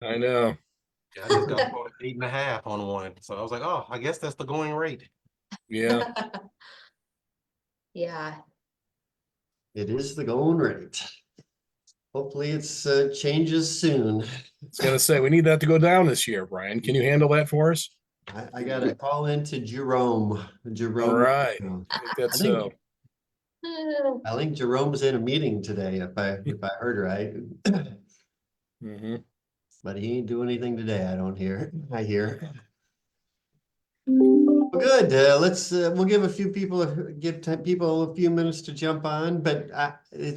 I know. Yeah, I just got quoted 8.5 on one. So I was like, oh, I guess that's the going rate. Yeah. Yeah. It is the going rate. Hopefully it's changes soon. I was gonna say we need that to go down this year, Brian. Can you handle that for us? I got to call into Jerome. All Jerome. right. uh, I think that's I think so. I think Jerome's in a meeting today, if I heard right. Hmm. But he ain't doing anything today. I don't hear. I hear. Well, good. We'll give a few people people a few minutes to jump on. But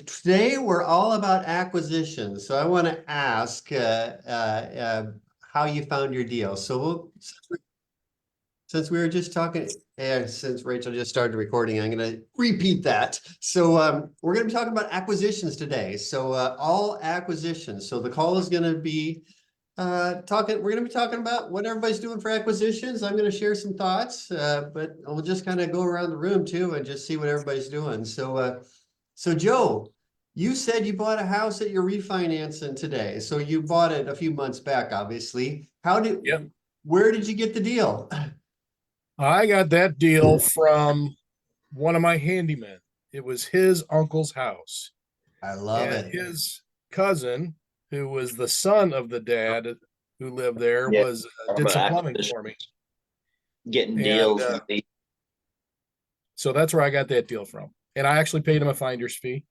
today we're all about acquisitions. So I want to ask how you found your deal. So since we were just talking, and since Rachel just started recording, I'm going to repeat that. So we're going to be talking about acquisitions today. So all acquisitions. So the call is going to be we're going to be talking about what everybody's doing for acquisitions. I'm going to share some thoughts, but we'll just kind of go around the room too and just see what everybody's doing. So Joe, you said you bought a house that you're refinancing today. So you bought it a few months back, obviously. Yep. Where did you get the deal? I got that deal from one of my handymen. It was his uncle's house. I love And it. his cousin, who was the son of the dad who lived there, Yeah. was Talk did about some plumbing acquisition. for me. Getting And deals. so that's where I got that deal from. And I actually paid him a finder's fee.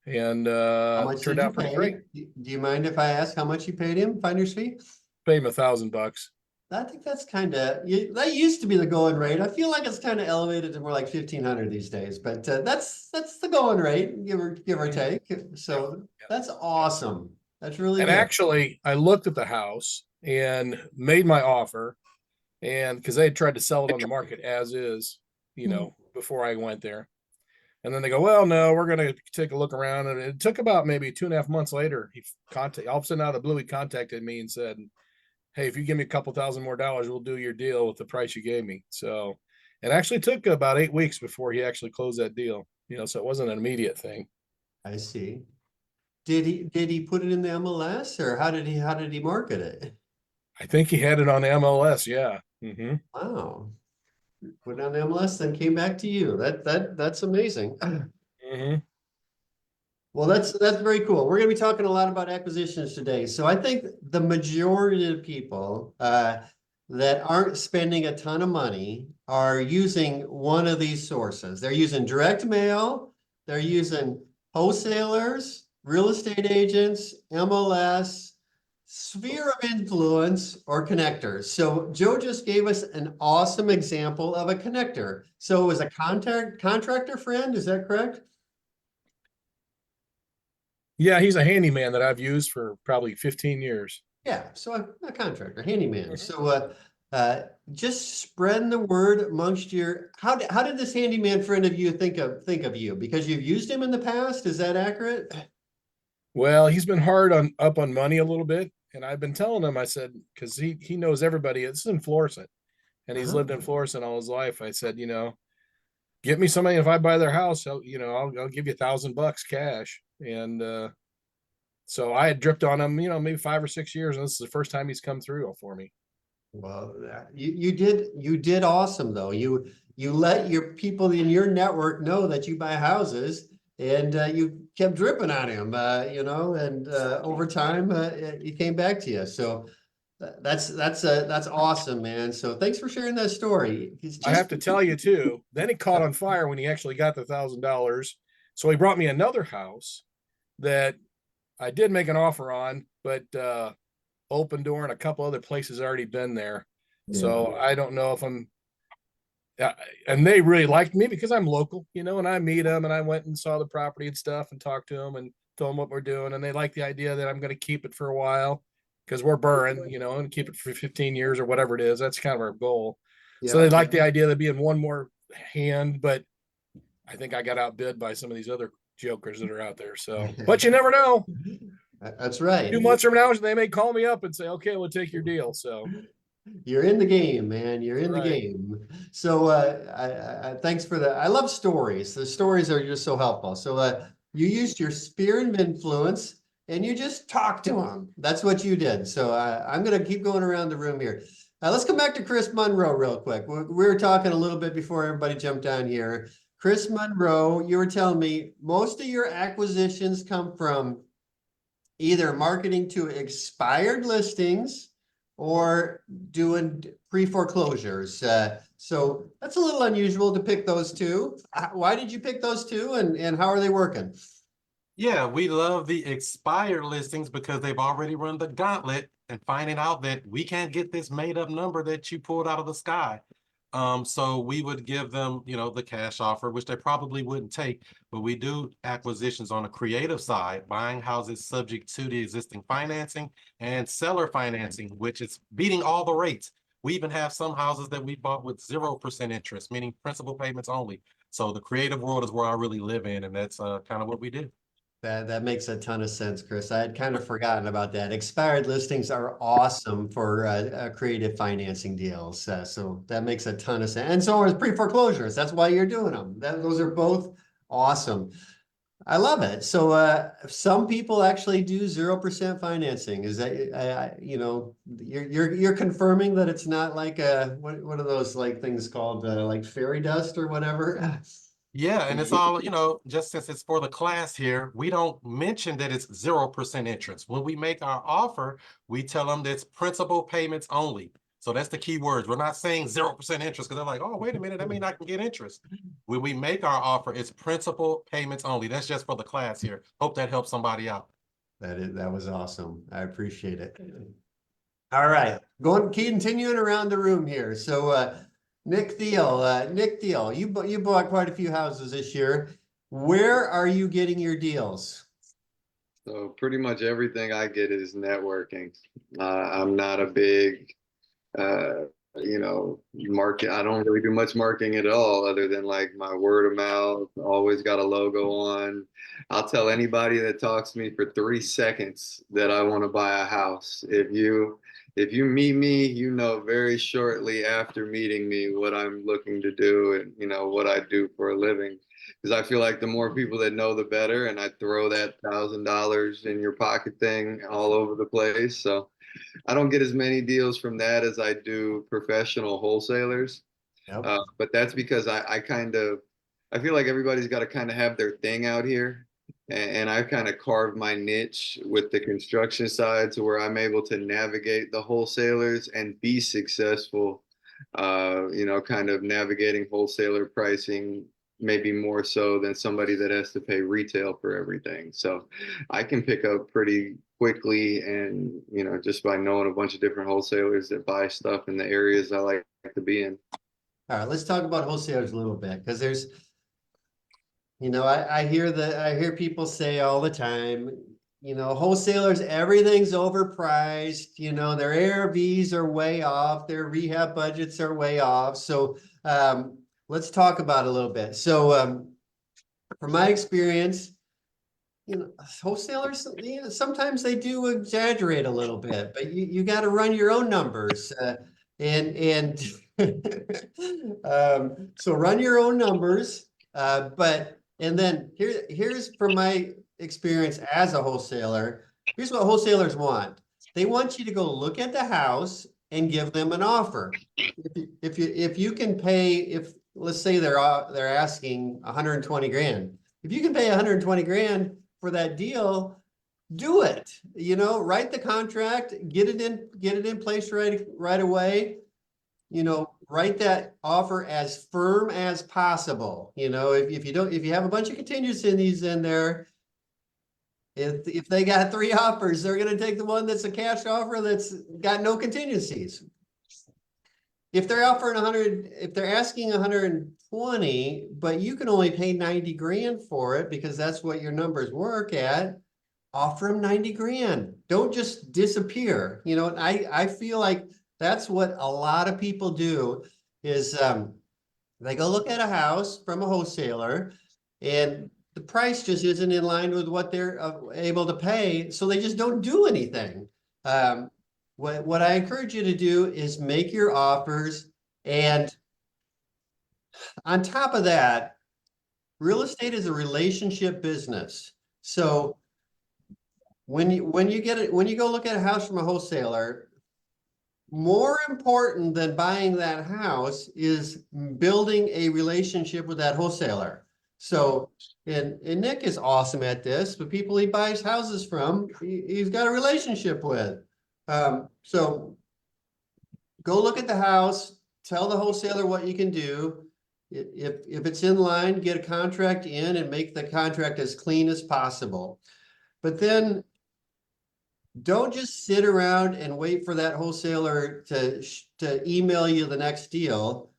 And How much turned did you out pretty pay? great. Do you mind if I ask how much you paid him, finder's fee? Paid him $1,000. I think that's kind of, that used to be the going rate. I feel like it's kind of elevated to more like 1,500 these days, but that's the going rate, give or take. So that's awesome. That's really And good. actually, I looked at the house and made my offer. And because they had tried to sell it on the market as is, before I went there. And then they go, well, no, we're going to take a look around. And it took about maybe 2.5 months later. All of a sudden out of the blue, he contacted me and said, hey, if you give me a couple thousand more dollars, we'll do your deal with the price you gave me. So it actually took about 8 weeks before he actually closed that deal. So it wasn't an immediate thing. I see. Did he put it in the MLS or how did he market it? I think he had it on MLS. Yeah. Mm-hmm. Wow. Put it on the MLS, then came back to you. That's amazing. Mm-hmm. Well, that's very cool. We're going to be talking a lot about acquisitions today. So I think the majority of people that aren't spending a ton of money are using one of these sources. They're using direct mail, they're using wholesalers, real estate agents, MLS, sphere of influence, or connectors. So Joe just gave us an awesome example of a connector. So it was a contractor friend, is that correct? Yeah, he's a handyman that I've used for probably 15 years. Yeah, so a contractor, handyman. Mhm. So just spreading the word amongst how did this handyman friend of you think of you? Because you've used him in the past, is that accurate? Well, he's been hard up on money a little bit. And I've been telling him, I said, because he knows everybody. It's in Florissant. And he's lived in Florissant all his life. I said, get me somebody. If I buy their house, I'll give you $1,000 cash. And so I had dripped on him, maybe 5 or 6 years, and this is the first time he's come through for me. Well, you did awesome though. You let your people in your network know that you buy houses, and you kept dripping on him, and over time he came back to you. So that's awesome, man. So thanks for sharing that story. I have to tell you too, then he caught on fire when he actually got the $1,000. So he brought me another house that I did make an offer on, but Open Door and a couple other places already been there. Yeah. So I don't know if I'm and they really liked me because I'm local, and I meet them, and I went and saw the property and stuff and talked to them and told them what we're doing. And they like the idea that I'm going to keep it for a while because we're burring, and keep it for 15 years or whatever it is. That's kind of our goal. So they like the idea of being one more hand, but I think I got outbid by some of these other jokers that are out there. So, but you never know. That's right. 2 months from now, they may call me up and say, okay, we'll take your deal. So you're in the game, man. You're in the Right. game. So I thanks for that. I love stories. The stories are just so helpful. So you used your sphere of influence, and you just talk to them. That's what you did. So I'm going to keep going around the room here. Let's come back to Chris Monroe real quick. We were talking a little bit before everybody jumped on here. Chris Monroe, you were telling me most of your acquisitions come from either marketing to expired listings or doing pre-foreclosures. So that's a little unusual to pick those two. Why did you pick those two, and how are they working? Yeah, we love the expired listings because they've already run the gauntlet and finding out that we can't get this made up number that you pulled out of the sky. So we would give them, the cash offer, which they probably wouldn't take, but we do acquisitions on the creative side, buying houses subject to the existing financing and seller financing, which is beating all the rates. We even have some houses that we bought with 0% interest, meaning principal payments only. So the creative world is where I really live in, and that's kind of what we do. That makes a ton of sense, Chris. I had kind of forgotten about that. Expired listings are awesome for creative financing deals. So that makes a ton of sense. And so is pre-foreclosures. That's why you're doing them. Those are both awesome. I love it. So some people actually do 0% financing. Is that you're confirming that it's not like what are those like things called like fairy dust or whatever? Yeah, and it's all, just since it's for the class here, we don't mention that it's 0% interest. When we make our offer, we tell them that it's principal payments only. So that's the key words. We're not saying 0% interest because they're like, oh, wait a minute, that means I can get interest. When we make our offer, it's principal payments only. That's just for the class here. Hope that helps somebody out. That was awesome. I appreciate it. All right, continuing around the room here. So Nick Thiel, you bought quite a few houses this year. Where are you getting your deals? So pretty much everything I get is networking. I'm not a big, market. I don't really do much marketing at all other than like my word of mouth, always got a logo on. I'll tell anybody that talks to me for 3 seconds that I want to buy a house. If you meet me, very shortly after meeting me what I'm looking to do and, what I do for a living. Because I feel like the more people that know, the better. And I throw that $1,000 in your pocket thing all over the place. So I don't get as many deals from that as I do professional wholesalers. Yep. But that's because I feel like everybody's got to kind of have their thing out here. And I've kind of carved my niche with the construction side to where I'm able to navigate the wholesalers and be successful, kind of navigating wholesaler pricing, maybe more so than somebody that has to pay retail for everything. So I can pick up pretty quickly and, just by knowing a bunch of different wholesalers that buy stuff in the areas I like to be in. All right, let's talk about wholesalers a little bit because there's, I hear people say all the time, wholesalers, everything's overpriced, their ARVs are way off, their rehab budgets are way off. So let's talk about it a little bit. So from my experience, wholesalers, sometimes they do exaggerate a little bit, but you got to run your own numbers. And so run your own numbers, and then here's from my experience as a wholesaler, here's what wholesalers want. They want you to go look at the house and give them an offer. If you can pay, if let's say they're asking 120 grand, if you can pay 120 grand for that deal, do it. Write the contract, get it in place right away. Write that offer as firm as possible. If you have a bunch of contingencies in there, if they got 3 offers, they're going to take the one that's a cash offer that's got no contingencies. If they're offering 100, if they're asking 120, but you can only pay 90 grand for it because that's what your numbers work at, offer them 90 grand. Don't just disappear. I feel like that's what a lot of people do is they go look at a house from a wholesaler and the price just isn't in line with what they're able to pay. So they just don't do anything. What I encourage you to do is make your offers. And on top of that, real estate is a relationship business. So when you go look at a house from a wholesaler, more important than buying that house is building a relationship with that wholesaler. So, and Nick is awesome at this, but people he buys houses from, he's got a relationship with. So go look at the house, tell the wholesaler what you can do. If it's in line, get a contract in and make the contract as clean as possible. But then don't just sit around and wait for that wholesaler to email you the next deal.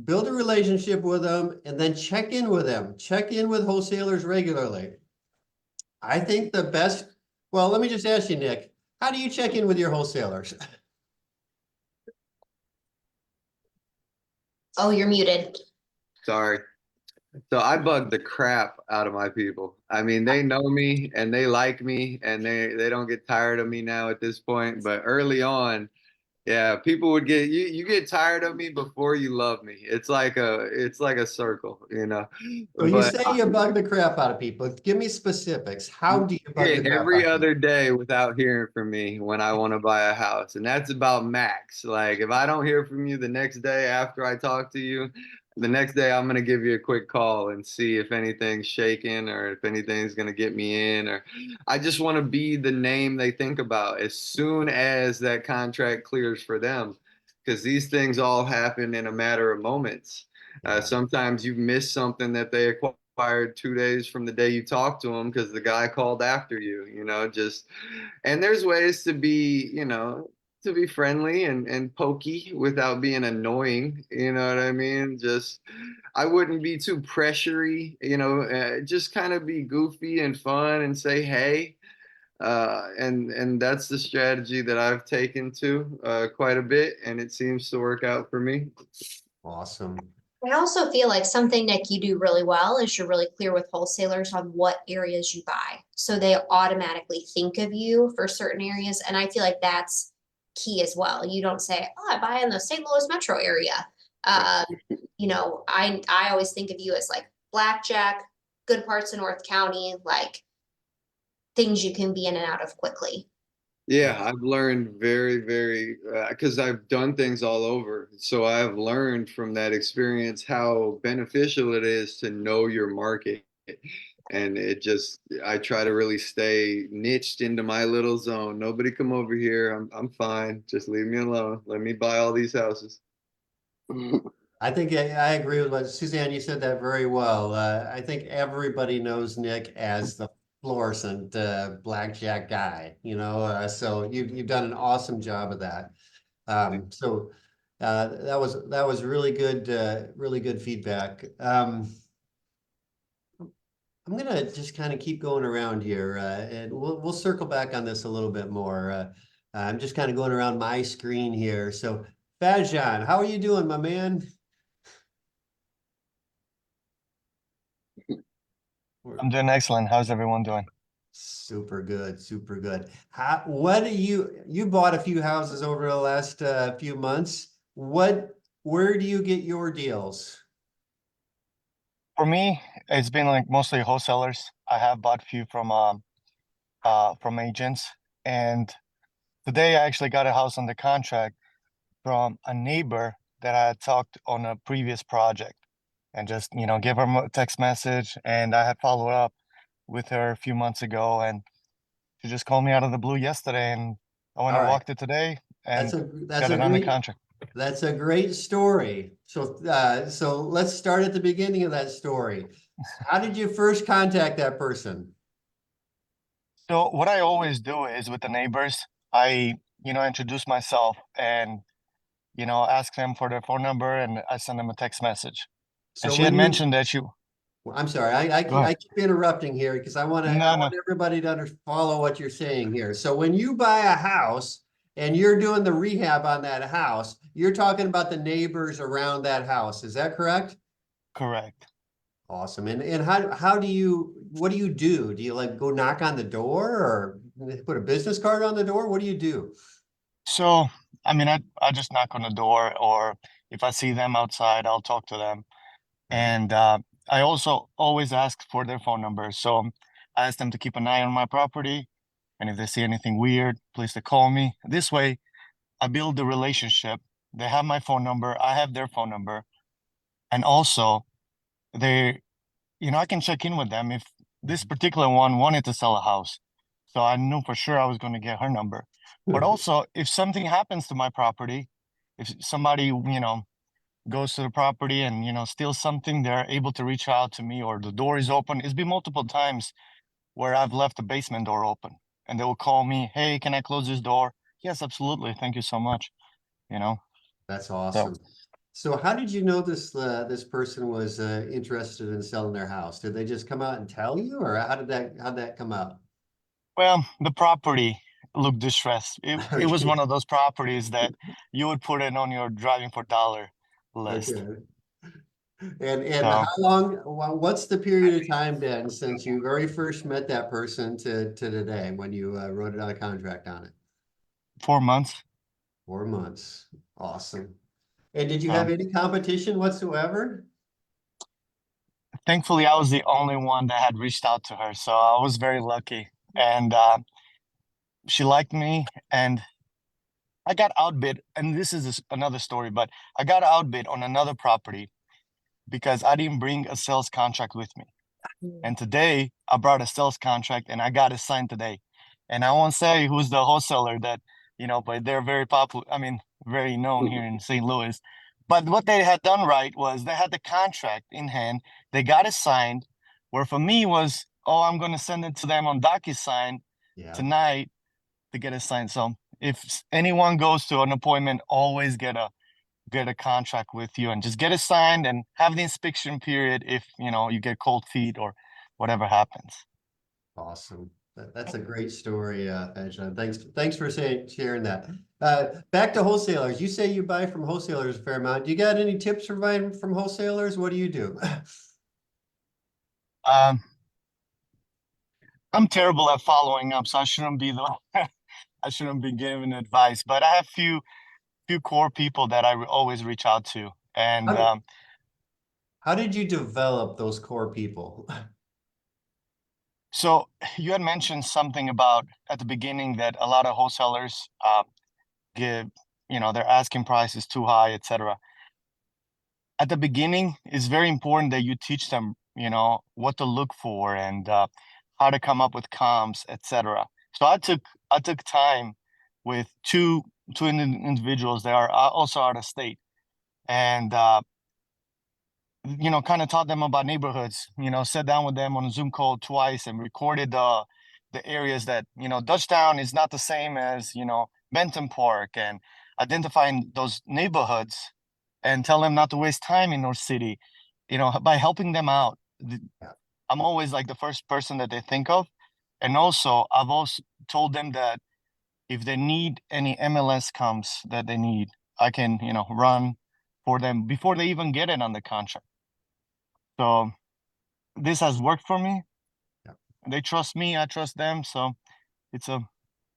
Build a relationship with them and then check in with them. Check in with wholesalers regularly. I think the best, well, let me just ask you, Nick, how do you check in with your wholesalers? Oh, you're muted. Sorry. So I bug the crap out of my people. I mean, they know me and they like me and they don't get tired of me now at this point. But early on, yeah, people would get you get tired of me before you love me. It's like a circle, you know. So you But say you bug the crap out of people. Give me specifics. How do you bug the get crap every out of people? other day without hearing from me when I want to buy a house. And that's about max. Like if I don't hear from you the next day after I talk to you, the next day I'm gonna give you a quick call and see if anything's shaking or if anything's gonna get me in, or I just want to be the name they think about as soon as that contract clears for them. Because these things all happen in a matter of moments. Yeah. Sometimes you miss something that they acquired 2 days from the day you talked to them because the guy called after you, just, and there's ways to be, to be friendly and pokey without being annoying. You know what I mean? Just, I wouldn't be too pressury, just kind of be goofy and fun and say, hey. And that's the strategy that I've taken to quite a bit, and it seems to work out for me. Awesome. I also feel like something, Nick, you do really well is you're really clear with wholesalers on what areas you buy. So they automatically think of you for certain areas. And I feel like that's key as well. You don't say, oh, I buy in the St. Louis metro area. Um, I always think of you as like blackjack, good parts of North County, like things you can be in and out of quickly. Yeah, I've learned very, very, because I've done things all over. So I've learned from that experience how beneficial it is to know your market. And I try to really stay niched into my little zone. Nobody come over here. I'm fine. Just leave me alone. Let me buy all these houses. I think I agree with what Suzanne, you said that very well. I think everybody knows Nick as the fluorescent blackjack guy, so you've done an awesome job of that. That was really good feedback. I'm gonna just kind of keep going around here, and we'll circle back on this a little bit more. I'm just kind of going around my screen here. So, Fajan, how are you doing, my man? I'm doing excellent. How's everyone doing? Super good, super good. What do you bought a few houses over the last few months? Where do you get your deals? For me, it's been like mostly wholesalers. I have bought a few from agents, and today I actually got a house under contract from a neighbor that I had talked on a previous project, and just give her a text message, and I had followed up with her a few months ago, and she just called me out of the blue yesterday, and I went All and right, walked it today that's and that's got a it under great contract. that's a great story. So let's start at the beginning of that story. How did you first contact that person? So what I always do is with the neighbors, I, introduce myself and, ask them for their phone number and I send them a text message. And So she had when you, mentioned that I'm sorry, go ahead. I keep interrupting here because I No, want no, everybody to follow what you're saying here. So when you buy a house and you're doing the rehab on that house, you're talking about the neighbors around that house. Is that correct? correct. Awesome. And how do you, what do you do? Do you like go knock on the door or put a business card on the door? What do you do? So, I mean, I just knock on the door, or if I see them outside, I'll talk to them. And I also always ask for their phone number. So I ask them to keep an eye on my property. And if they see anything weird, please to call me. This way, I build the relationship. They have my phone number. I have their phone number. And also, they, I can check in with them if this particular one wanted to sell a house. So I knew for sure I was going to get her number. But also, if something happens to my property, if somebody, goes to the property and, steals something, they're able to reach out to me, or the door is open. It's been multiple times where I've left the basement door open and they will call me, hey, can I close this door? Yes, absolutely. Thank you so much. That's So awesome. So how did you know this person was interested in selling their house? Did they just come out and tell you, or how'd that come out? well, the property looked distressed. It was Okay. one of those properties that you would put it on your driving for dollar list. Okay. And how So long, what's the period of time been since you very first met that person to today when you wrote it on a contract on it? 4 months. 4 months. Awesome. And did you have Um, any competition whatsoever? Thankfully, I was the only one that had reached out to her, so I was very lucky. And she liked me, and I got outbid. And this is another story, but I got outbid on another property because I didn't bring a sales contract with me. And today I brought a sales contract and I got it signed today. And I won't say who's the wholesaler that, but they're very popular. I mean, very known here in St. Louis. But what they had done right was they had the contract in hand. They got it signed, where for me was, oh, I'm going to send it to them on DocuSign Yeah, tonight to get it signed. So if anyone goes to an appointment, always get a contract with you and just get it signed and have the inspection period if you get cold feet or whatever happens. awesome. That's a great story, Ajahn. Thanks for sharing that. Back to wholesalers. You say you buy from wholesalers a fair amount. Do you got any tips for buying from wholesalers? What do you do? um I'm terrible at following up, so I shouldn't be the I shouldn't be giving advice, but I have few core people that I always reach out to. And How did you develop those core people? so you had mentioned something about at the beginning that a lot of wholesalers give, their asking price is too high, etc. At the beginning, it's very important that you teach them, what to look for and how to come up with comps, etc. So I took time with two individuals that are also out of state, and kind of taught them about neighborhoods. Sat down with them on a Zoom call twice and recorded the areas that Dutchtown is not the same as Benton Park, and identifying those neighborhoods and tell them not to waste time in North City, by helping them out. I'm always like the first person that they think of. And also, I've also told them that if they need any MLS comps that they need, I can, run for them before they even get it on the contract. So this has worked for me. Yeah. They trust me, I trust them. So it's a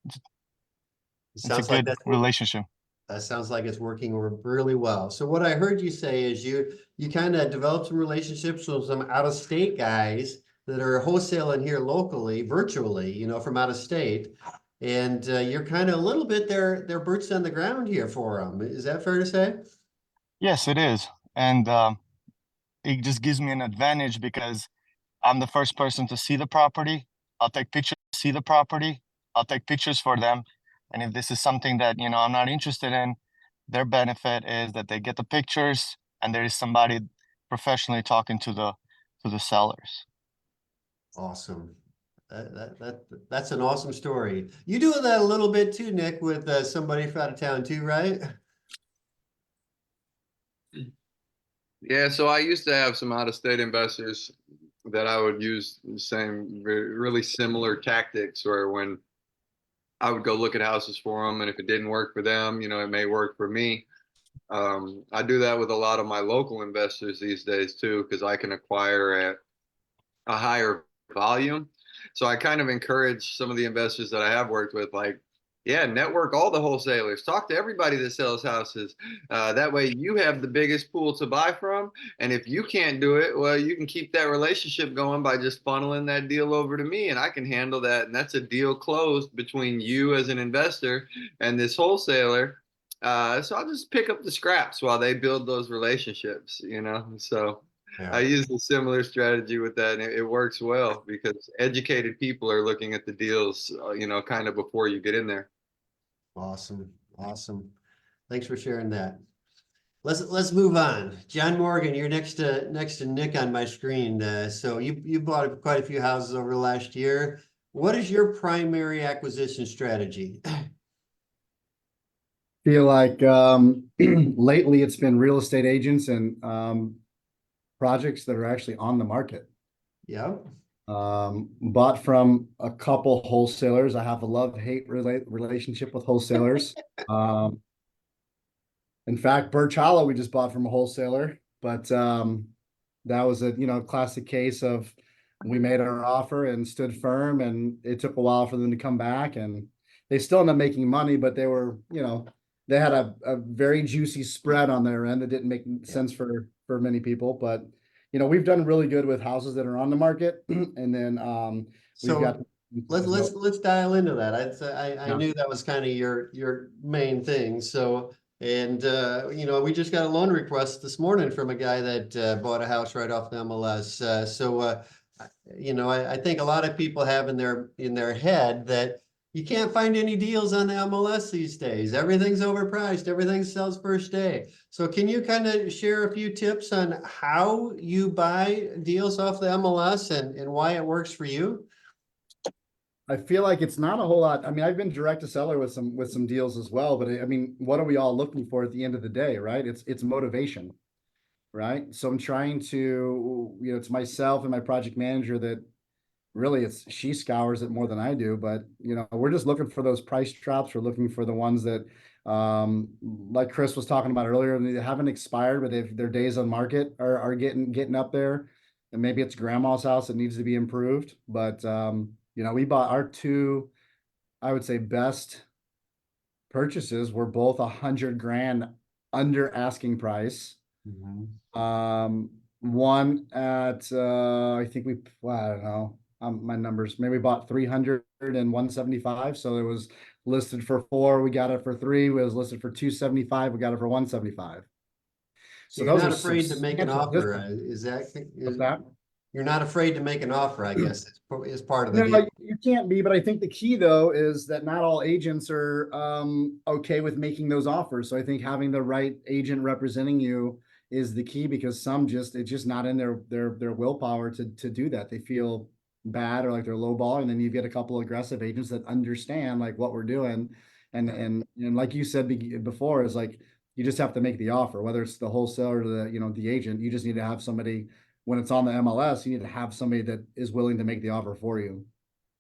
it's a Sounds like good relationship. that sounds like it's working really well. So what I heard you say is you kind of developed some relationships with some out-of-state guys that are wholesaling here locally, virtually, from out of state. And you're kind of a little bit their boots on the ground here for them. Is that fair to say? Yes, it is. And it just gives me an advantage because I'm the first person to see the property. I'll take pictures, see the property. I'll take pictures for them. And if this is something that, I'm not interested in, their benefit is that they get the pictures and there is somebody professionally talking to the sellers. Awesome. That's an awesome story. You do that a little bit too, Nick, with somebody from out of town too, right? Yeah, so I used to have some out-of-state investors that I would use the same really similar tactics, where when I would go look at houses for them, and if it didn't work for them, it may work for me. I do that with a lot of my local investors these days too, because I can acquire at a higher volume. So I kind of encourage some of the investors that I have worked with, like, Yeah, network all the wholesalers. Talk to everybody that sells houses. That way you have the biggest pool to buy from. And if you can't do it, well, you can keep that relationship going by just funneling that deal over to me and I can handle that. And that's a deal closed between you as an investor and this wholesaler. So I'll just pick up the scraps while they build those relationships, you know? So Yeah. I use a similar strategy with that, and it works well because educated people are looking at the deals, you know, kind of before you get in there. Awesome. Awesome. Thanks for sharing that. Let's move on. John Morgan, you're next to Nick on my screen. So you bought quite a few houses over the last year. What is your primary acquisition strategy? Feel like lately it's been real estate agents and projects that are actually on the market. Yeah. Bought from a couple wholesalers. I have a love-hate relationship with wholesalers. In fact, Birch Hollow we just bought from a wholesaler, but that was a classic case of we made our offer and stood firm, and it took a while for them to come back, and they still ended up making money, but they were they had a very juicy spread on their end that didn't make sense for many people, but we've done really good with houses that are on the market, and then we've So got. let's dial into that. I Yeah. knew that was kind of your main thing. So and we just got a loan request this morning from a guy that bought a house right off the MLS. I think a lot of people have in their head that you can't find any deals on the MLS these days. Everything's overpriced. Everything sells first day. So can you kind of share a few tips on how you buy deals off the MLS and why it works for you? I feel like it's not a whole lot. I mean, I've been direct to seller with some deals as well, but I mean, what are we all looking for at the end of the day, right? It's motivation, right? So I'm trying to, it's myself and my project manager that really she scours it more than I do, but we're just looking for those price drops. We're looking for the ones that like Chris was talking about earlier, they haven't expired, but their days on market are getting up there. And maybe it's grandma's house that needs to be improved, but we bought our two, I would say, best purchases were both 100 grand under asking price. One at I think I don't know, my numbers, maybe we bought 300 and 175. So it was listed for 4, we got it for 3. It was listed for 275, we got it for 175. So you're not afraid to make an offer. What's that? You're not afraid to make an offer, I guess, is part of the No, deal. you can't be, but I think the key though is that not all agents are okay with making those offers. So I think having the right agent representing you is the key, because it's just not in their willpower to do that. They feel bad or like they're lowballing, and then you get a couple of aggressive agents that understand like what we're doing, and like you said before, is like you just have to make the offer, whether it's the wholesaler or the agent. You just need to have somebody. When it's on the MLS, you need to have somebody that is willing to make the offer for you.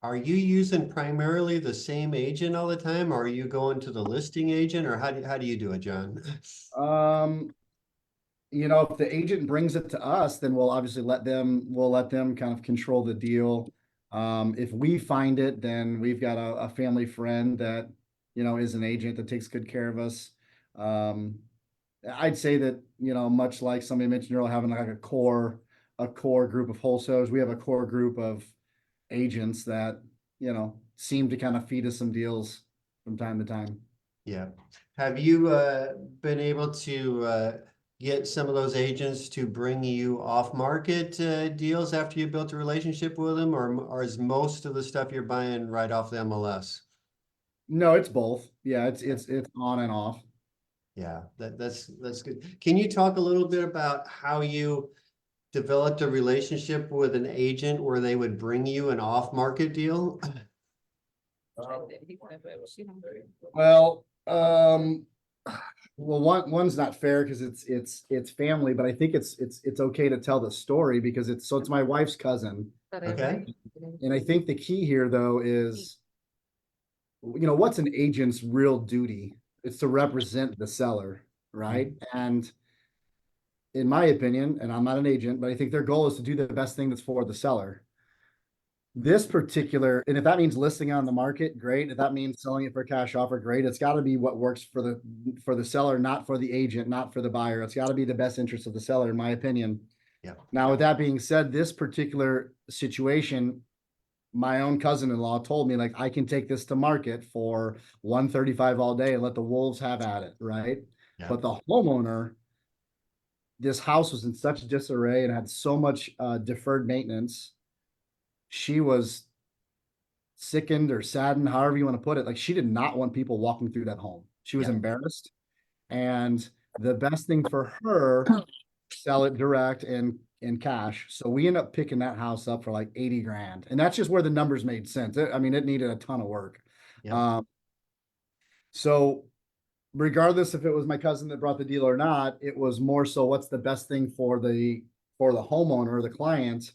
Are you using primarily the same agent all the time, or are you going to the listing agent, or how do you do it, John? If the agent brings it to us, then we'll obviously let them kind of control the deal. If we find it, then we've got a family friend that, is an agent that takes good care of us. I'd say that, much like somebody mentioned earlier, having like a core group of wholesalers, we have a core group of agents that, seem to kind of feed us some deals from time to time. Yeah. Have you been able to get some of those agents to bring you off-market deals after you built a relationship with them, or is most of the stuff you're buying right off the MLS? No, it's both. Yeah, it's on and off. Yeah, that's good. Can you talk a little bit about how you developed a relationship with an agent where they would bring you an off-market deal? Well, one's not fair because it's family, but I think it's okay to tell the story because it's my wife's cousin. Okay. And I think the key here though is, what's an agent's real duty? It's to represent the seller, right? And in my opinion, and I'm not an agent, but I think their goal is to do the best thing that's for the seller. this particular, and if that means listing on the market, great. If that means selling it for cash offer, great. It's got to be what works for the seller, not for the agent, not for the buyer. It's got to be the best interest of the seller, in my opinion. Yeah. Now, with that being said, this particular situation, my own cousin-in-law told me, like, I can take this to market for 135 all day and let the wolves have at it, right? Yeah. But the homeowner, this house was in such disarray and had so much deferred maintenance. She was sickened or saddened, however you want to put it. Like, she did not want people walking through that home. She was Yeah. embarrassed. And the best thing for her, sell it direct and in cash. So we end up picking that house up for like 80 grand. And that's just where the numbers made sense. I mean, it needed a ton of work. Yeah. So regardless if it was my cousin that brought the deal or not, it was more so what's the best thing for the homeowner or the client.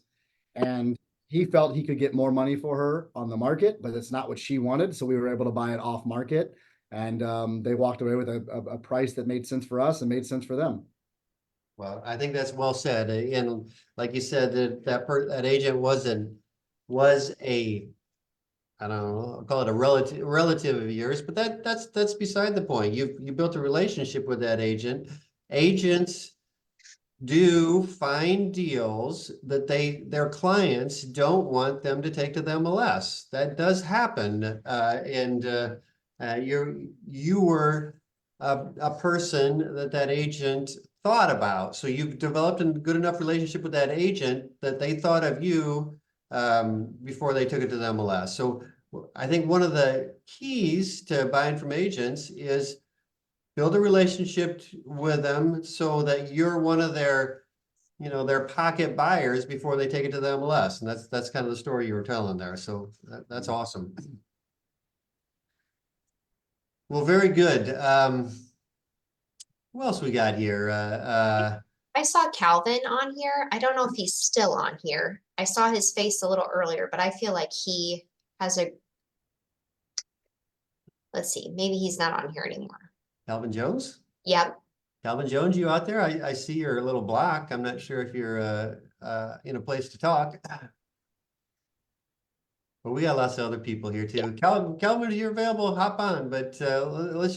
And he felt he could get more money for her on the market, but it's not what she wanted. So we were able to buy it off market. And they walked away with a price that made sense for us and made sense for them. Well, I think that's well said. And like you said, that agent was a, I don't know, I'll call it a relative of yours, but that's beside the point. You built a relationship with that agent. Agents do find deals that their clients don't want them to take to the MLS. That does happen. You were a person that agent thought about. So you've developed a good enough relationship with that agent that they thought of you before they took it to the MLS. So I think one of the keys to buying from agents is build a relationship with them so that you're one of their pocket buyers before they take it to the MLS. And that's kind of the story you were telling there. So that's awesome. Well, very good. Who else we got here? I saw Calvin on here. I don't know if he's still on here. I saw his face a little earlier, but I feel like he has let's see, maybe he's not on here anymore. Calvin Jones? Yep. Calvin Jones, you out there? I see you're a little blocked. I'm not sure if you're in a place to talk. But we got lots of other people here too. Calvin, if you're available, hop on. But let's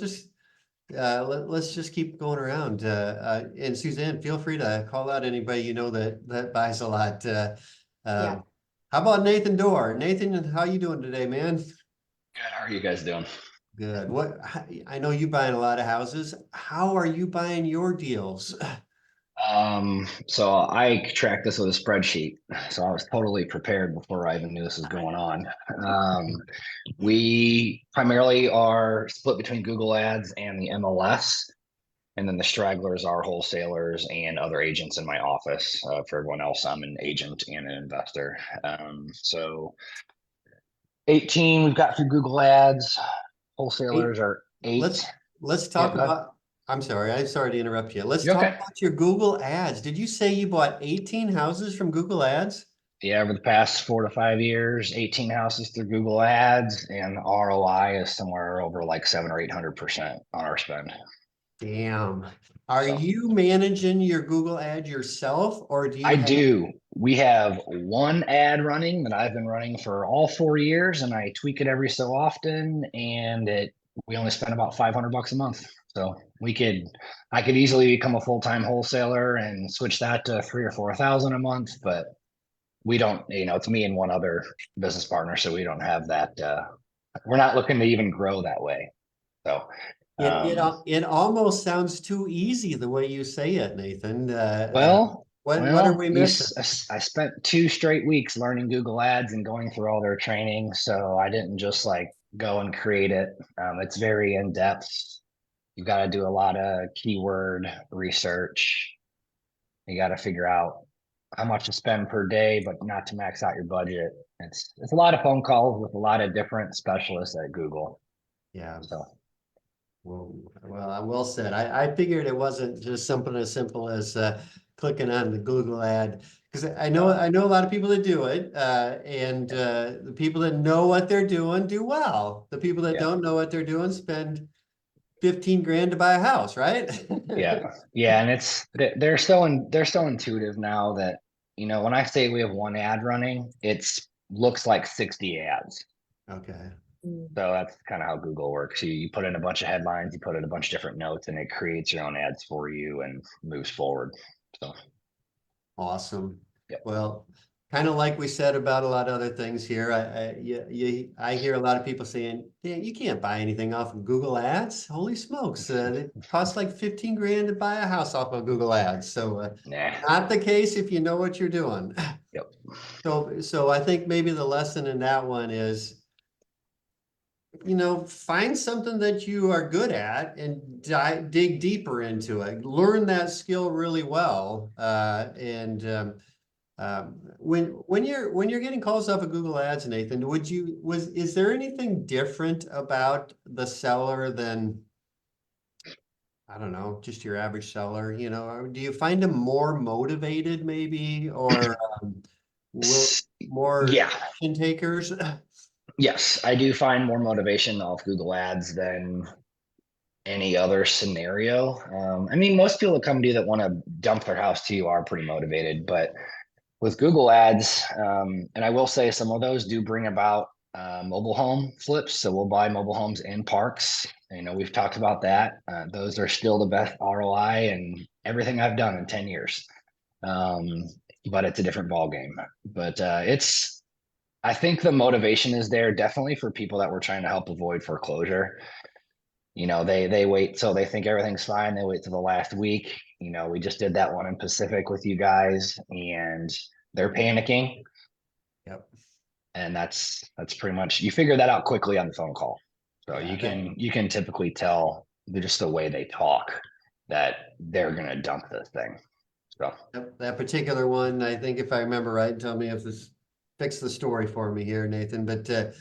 just keep going around. And Suzanne, feel free to call out anybody you know that buys a lot. Yeah. How about Nathan Dorr? Nathan, how you doing today, man? Good. How are you guys doing? Good. I know you buying a lot of houses. How are you buying your deals? So I tracked this with a spreadsheet, so I was totally prepared before I even knew this was going on. We primarily are split between Google Ads and the MLS, and then the stragglers are wholesalers and other agents in my office. For everyone else, I'm an agent and an investor. So 18 we've got through Google Ads. Wholesalers are 8. Let's talk go ahead. about. I'm sorry to interrupt you. Let's You're talk okay. about your Google Ads. Did you say you bought 18 houses from Google Ads? Yeah, over the past 4 to 5 years, 18 houses through Google Ads, and the ROI is somewhere over like 700 or 800% on our spend. Damn. Are So- you managing your Google ad yourself, or do you I have- do. We have one ad running that I've been running for all 4 years, and I tweak it every so often, and we only spend about $500 a month. So I could easily become a full-time wholesaler and switch that to 3,000 or 4,000 a month, but we don't, it's me and one other business partner, so we don't have that. We're not looking to even grow that way. So it almost sounds too easy the way you say it, Nathan. Well, what are we missing? I spent 2 straight weeks learning Google Ads and going through all their training, so I didn't just like go and create it. It's very in depth. You got to do a lot of keyword research. You got to figure out how much to spend per day, but not to max out your budget. It's a lot of phone calls with a lot of different specialists at Google. Yeah. So Well said. I figured it wasn't just something as simple as clicking on the Google ad, because I know a lot of people that do it, and the people that know what they're doing do well. The people that Yeah. don't know what they're doing spend 15 grand to buy a house, right? yeah, and they're so intuitive now that when I say we have one ad running, it's looks like 60 ads. Okay. Mm. So that's kind of how Google works. You put in a bunch of headlines, you put in a bunch of different notes, and it creates your own ads for you and moves forward. So Awesome. Yep. Well, kind of like we said about a lot of other things here, I hear a lot of people saying, "Dan, you can't buy anything off of Google Ads. Holy smokes, it costs like 15 grand to buy a house off of Google Ads." So nah. not the case if you know what you're doing. Yep. So I think maybe the lesson in that one is, find something that you are good at and dig deeper into it. Learn that skill really well. When you're getting calls off of Google Ads, Nathan, is there anything different about the seller than, I don't know, just your average seller? Or do you find them more motivated maybe, or more Yeah. action takers? Yes, I do find more motivation off Google Ads than any other scenario. I mean, most people that come to you that want to dump their house to you are pretty motivated, but with Google Ads, and I will say some of those do bring about mobile home flips. So we'll buy mobile homes in parks. We've talked about that. Those are still the best ROI and everything I've done in 10 years. But it's a different ball game. But I think the motivation is there definitely for people that we're trying to help avoid foreclosure. They wait till they think everything's fine. They wait till the last week. We just did that one in Pacific with you guys, and they're panicking. Yep. And that's pretty much, you figure that out quickly on the phone call. So Yeah, you can typically tell just the way they talk that they're gonna dump this thing. So that particular one, I think if I remember right, tell me if this fix the story for me here, Nathan, but they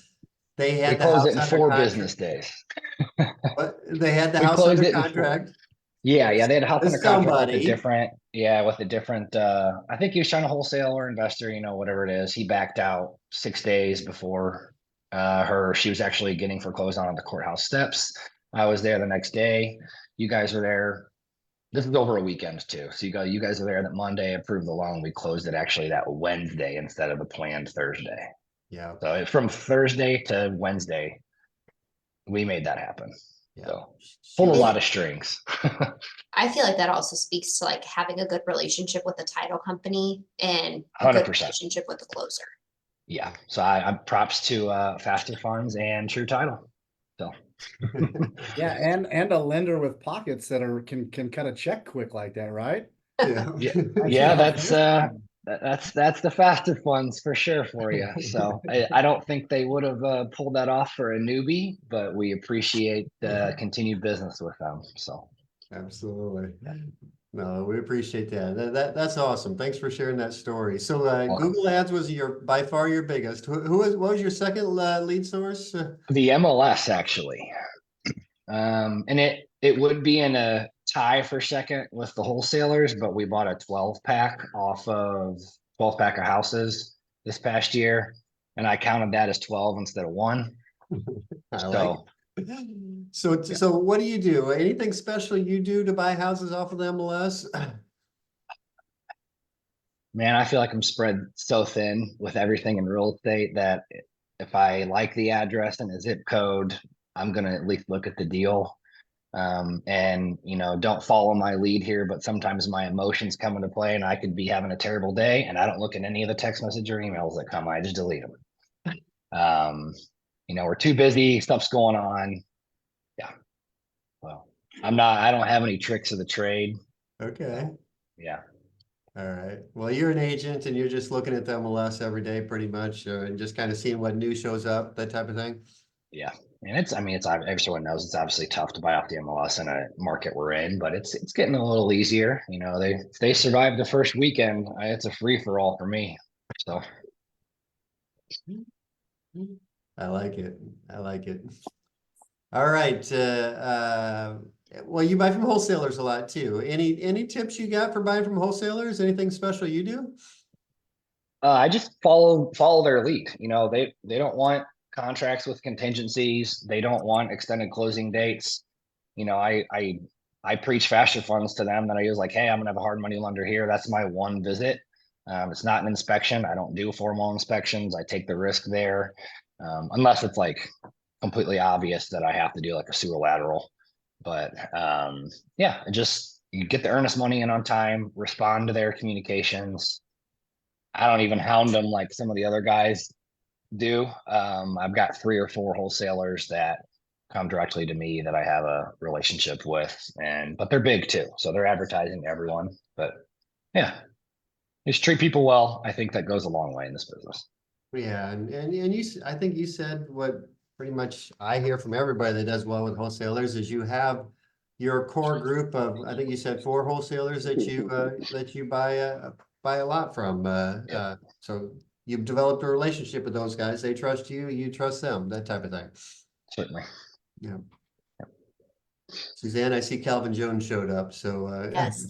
we had the closed it house in under 4 contract. business days. But they had the We house closed under it in 4. contract. Yeah, they had a house With under contract with a somebody. different, I think he was trying to wholesale or investor, whatever it is. He backed out 6 days before she was actually getting foreclosed on at the courthouse steps. I was there the next day. You guys were there. This is over a weekend too. So you guys were there that Monday, approved the loan. We closed it actually that Wednesday instead of the planned Thursday. Yeah. So from Thursday to Wednesday, we made that happen. Yeah. So She pulled a was- lot of strings. I feel like that also speaks to like having a good relationship with the title company and a good 100%. relationship with the closer. Yeah. So I'm props to Faster Funds and True Title. So Yeah, and a lender with pockets that can cut a check quick like that, right? Yeah. yeah, that's the Faster Funds for sure for you. So I don't think they would have pulled that off for a newbie, but we appreciate continued business with them. So Absolutely. No, we appreciate that. That's awesome. Thanks for sharing that story. So Welcome. Google Ads was by far your biggest. What was your second lead source? The MLS actually, and it would be in a tie for second with the wholesalers, but we bought a 12-pack off of 12-pack of houses this past year, and I counted that as 12 instead of 1. I So like it. So what do you do? Anything special you do to buy houses off of the MLS? man, I feel like I'm spread so thin with everything in real estate that if I like the address and the zip code, I'm gonna at least look at the deal. And don't follow my lead here, but sometimes my emotions come into play and I could be having a terrible day and I don't look at any of the text message or emails that come. I just delete them. We're too busy, stuff's going on. Yeah. Well, I don't have any tricks of the trade. Okay. Yeah. All right. Well, you're an agent and you're just looking at the MLS every day pretty much and just kind of seeing what news shows up, that type of thing. Yeah. And everyone knows it's obviously tough to buy off the MLS in a market we're in, but it's getting a little easier. They survived the first weekend. It's a free for all for me. So I like it. I like it. All right. Well, you buy from wholesalers a lot too. Any tips you got for buying from wholesalers? Anything special you do? I just follow their lead. They don't want contracts with contingencies. They don't want extended closing dates. I preach faster funds to them that I use like, hey, I'm gonna have a hard money lender here. That's my one visit. It's not an inspection. I don't do formal inspections. I take the risk there, unless it's like completely obvious that I have to do like a sewer lateral. But yeah, just you get the earnest money in on time, respond to their communications. I don't even hound them like some of the other guys do. I've got 3 or 4 wholesalers that come directly to me that I have a relationship with, but they're big too, so they're advertising to everyone. But yeah, just treat people well. I think that goes a long way in this business. Yeah, and I think you said what pretty much I hear from everybody that does well with wholesalers is you have your core group of, I think you said 4 wholesalers that you buy a lot from. So you've developed a relationship with those guys. They trust you, you trust them, that type of thing. Certainly. Yeah. Suzanne, I see Calvin Jones showed up, so Yes.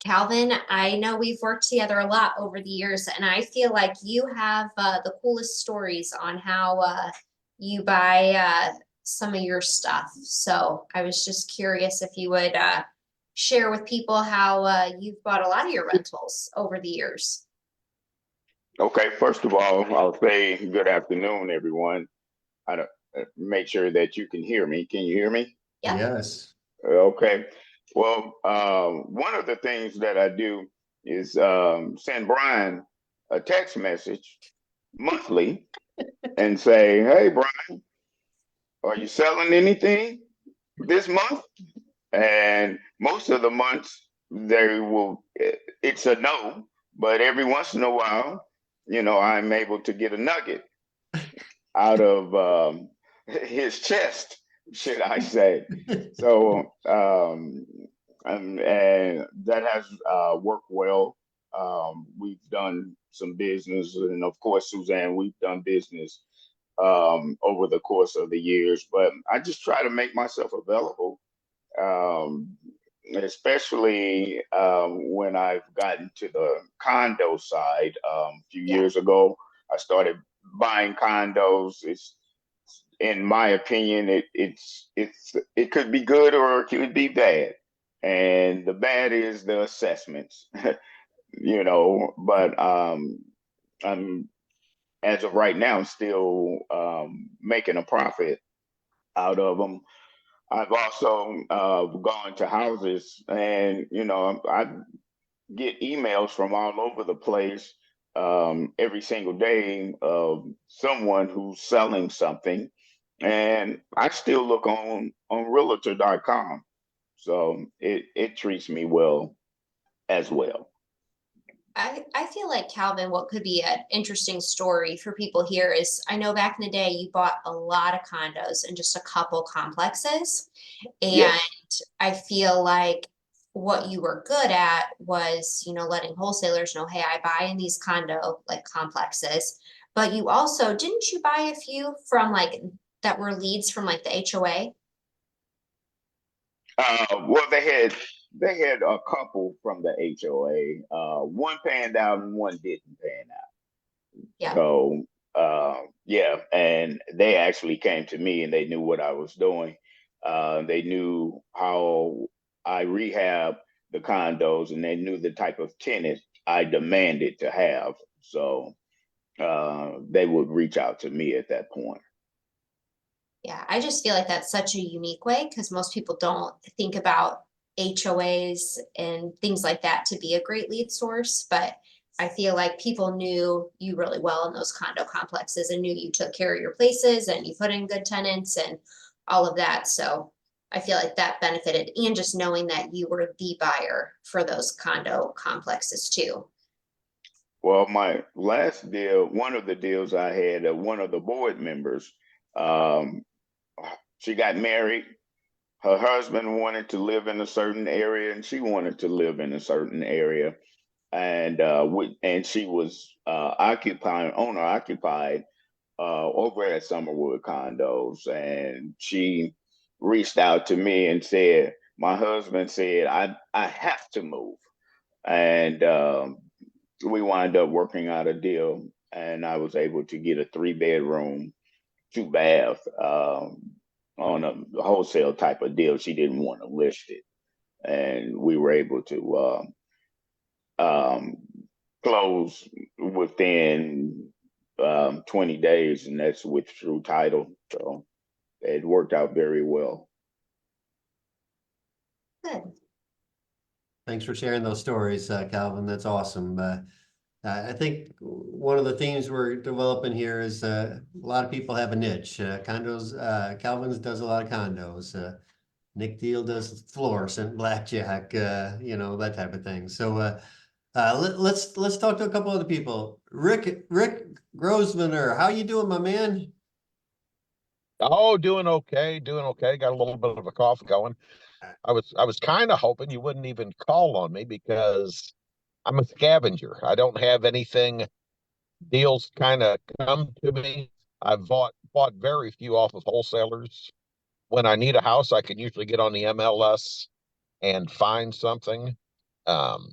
Calvin, I know we've worked together a lot over the years, and I feel like you have the coolest stories on how you buy some of your stuff. So I was just curious if you would share with people how you've bought a lot of your rentals over the years. Okay, first of all, I'll say good afternoon, everyone. I don't make sure that you can hear me. Can you hear me? Yep. Yes. Okay. Well, one of the things that I do is send Bryan a text message monthly and say, "Hey, Bryan, are you selling anything this month?" And most of the months it's a no, but every once in a while, I'm able to get a nugget out of his chest, should I say. So, and that has worked well. We've done some business, and of course, Suzanne, we've done business over the course of the years, but I just try to make myself available, um, especially when I've gotten to the condo side. A few years ago, I started buying condos. It's, in my opinion, it could be good or it could be bad, and the bad is the assessments, But I'm, as of right now, still making a profit out of them. I've also gone to houses, and I get emails from all over the place every single day of someone who's selling something, and I still look on realtor.com, so it treats me well as well. I feel like, Calvin, what could be an interesting story for people here is I know back in the day you bought a lot of condos and just a couple complexes. And Yes. I feel like what you were good at was, letting wholesalers know, hey, I buy in these condo like complexes. But you also, didn't you buy a few from like that were leads from like the HOA? Well, they had a couple from the HOA. One panned out and one didn't pan out. Yeah. So yeah, and they actually came to me and they knew what I was doing. They knew how I rehab the condos, and they knew the type of tenant I demanded to have. So they would reach out to me at that point. Yeah, I just feel like that's such a unique way because most people don't think about HOAs and things like that to be a great lead source. But I feel like people knew you really well in those condo complexes and knew you took care of your places and you put in good tenants and all of that. So I feel like that benefited, and just knowing that you were the buyer for those condo complexes too. Well, my last deal, one of the deals I had, one of the board members, um, she got married. Her husband wanted to live in a certain area, and she wanted to live in a certain area, and she was owner occupied over at Summerwood Condos, and she reached out to me and said, "My husband said I have to move," and we wind up working out a deal, and I was able to get a 3-bedroom, 2-bath on a wholesale type of deal. She didn't want to list it, and we were able to um, close within 20 days, and that's with True Title. So it worked out very well. Good. Thanks for sharing those stories, Calvin. That's awesome. I think one of the themes we're developing here is a lot of people have a niche. Condos, Calvin's does a lot of condos. Nick Deal does fluorescent, blackjack, you know, that type of thing. So let's talk to a couple other people. Rick Grosvenor, how you doing, my man? Oh, doing okay, doing okay. Got a little bit of a cough going. I was kind of hoping you wouldn't even call on me because I'm a scavenger. I don't have anything. Deals kind of come to me. I've bought very few off of wholesalers. When I need a house, I can usually get on the MLS and find something. Um,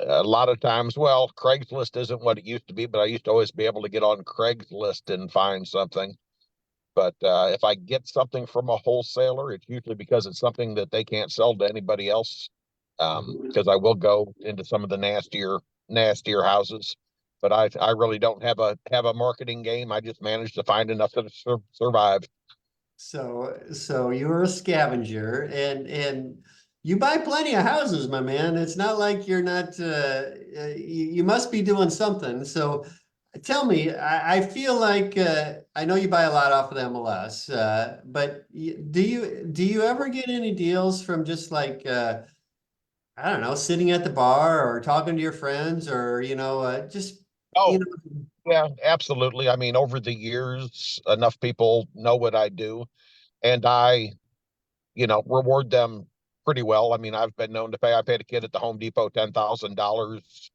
a lot of times, well, Craigslist isn't what it used to be, but I used to always be able to get on Craigslist and find something. But if I get something from a wholesaler, it's usually because it's something that they can't sell to anybody else. Because I will go into some of the nastier houses, but I really don't have a marketing game. I just manage to find enough to survive. So you're a scavenger and you buy plenty of houses, my man. It's not like you're not, you must be doing something. So tell me, I feel like, I know you buy a lot off of the MLS, but do you ever get any deals from just like, I don't know, sitting at the bar or talking to your friends or, you know, just, you Oh, know, yeah, absolutely. I mean, over the years, enough people know what I do, and I, reward them pretty well. I mean, I've been known to pay. I paid a kid at the Home Depot $10,000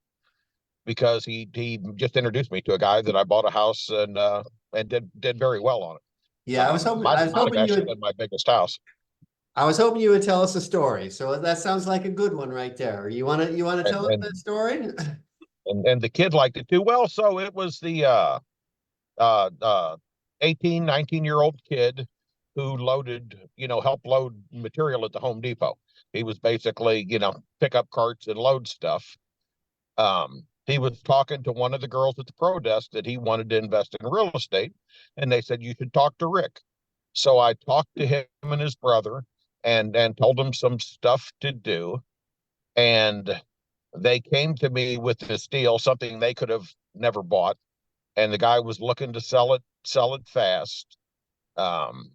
because he just introduced me to a guy that I bought a house and did very well on it. yeah, Might I was have hoping you actually would, been my biggest house. I was hoping you would tell us a story. So that sounds like a good one right there. You wanna And tell us and that story? and the kid liked it too. Well, so it was the uh uh 18, 19-year-old kid who helped load material at the Home Depot. He was basically, pick up carts and load stuff. He was talking to one of the girls at the pro desk that he wanted to invest in real estate, and they said you should talk to Rick. So I talked to him and his brother and told them some stuff to do, and they came to me with this deal, something they could have never bought, and the guy was looking to sell it fast. Um,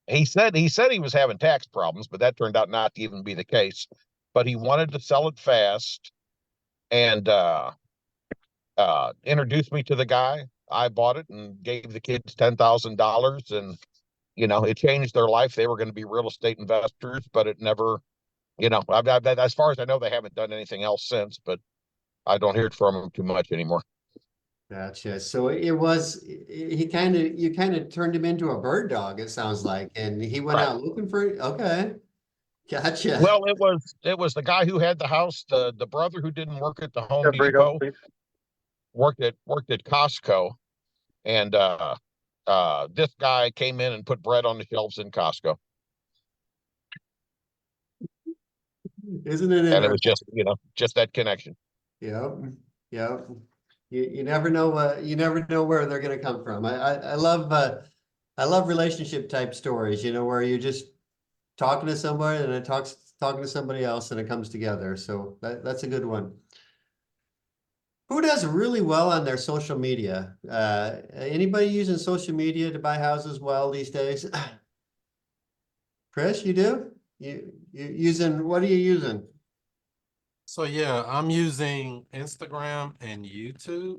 he said he was having tax problems, but that turned out not to even be the case. But he wanted to sell it fast, and introduced me to the guy. I bought it and gave the kids $10,000, and it changed their life. They were going to be real estate investors, but it never, as far as I know, they haven't done anything else since. But I don't hear from them too much anymore. Gotcha. So you kind of turned him into a bird dog, it sounds like, and he went Right. out looking for it. Okay. Gotcha. Well, it was the guy who had the house, the brother who didn't work at the Home Depot, worked at Costco, and this guy came in and put bread on the shelves in Costco. Isn't it And it was interesting? just that connection. Yep. Yep. You never know where they're gonna come from. I love relationship type stories, where you're just talking to somebody and talking to somebody else and it comes together. So that's a good one. Who does really well on their social media? Anybody using social media to buy houses well these days? Chris, you do? What are you using? So yeah, I'm using Instagram and YouTube.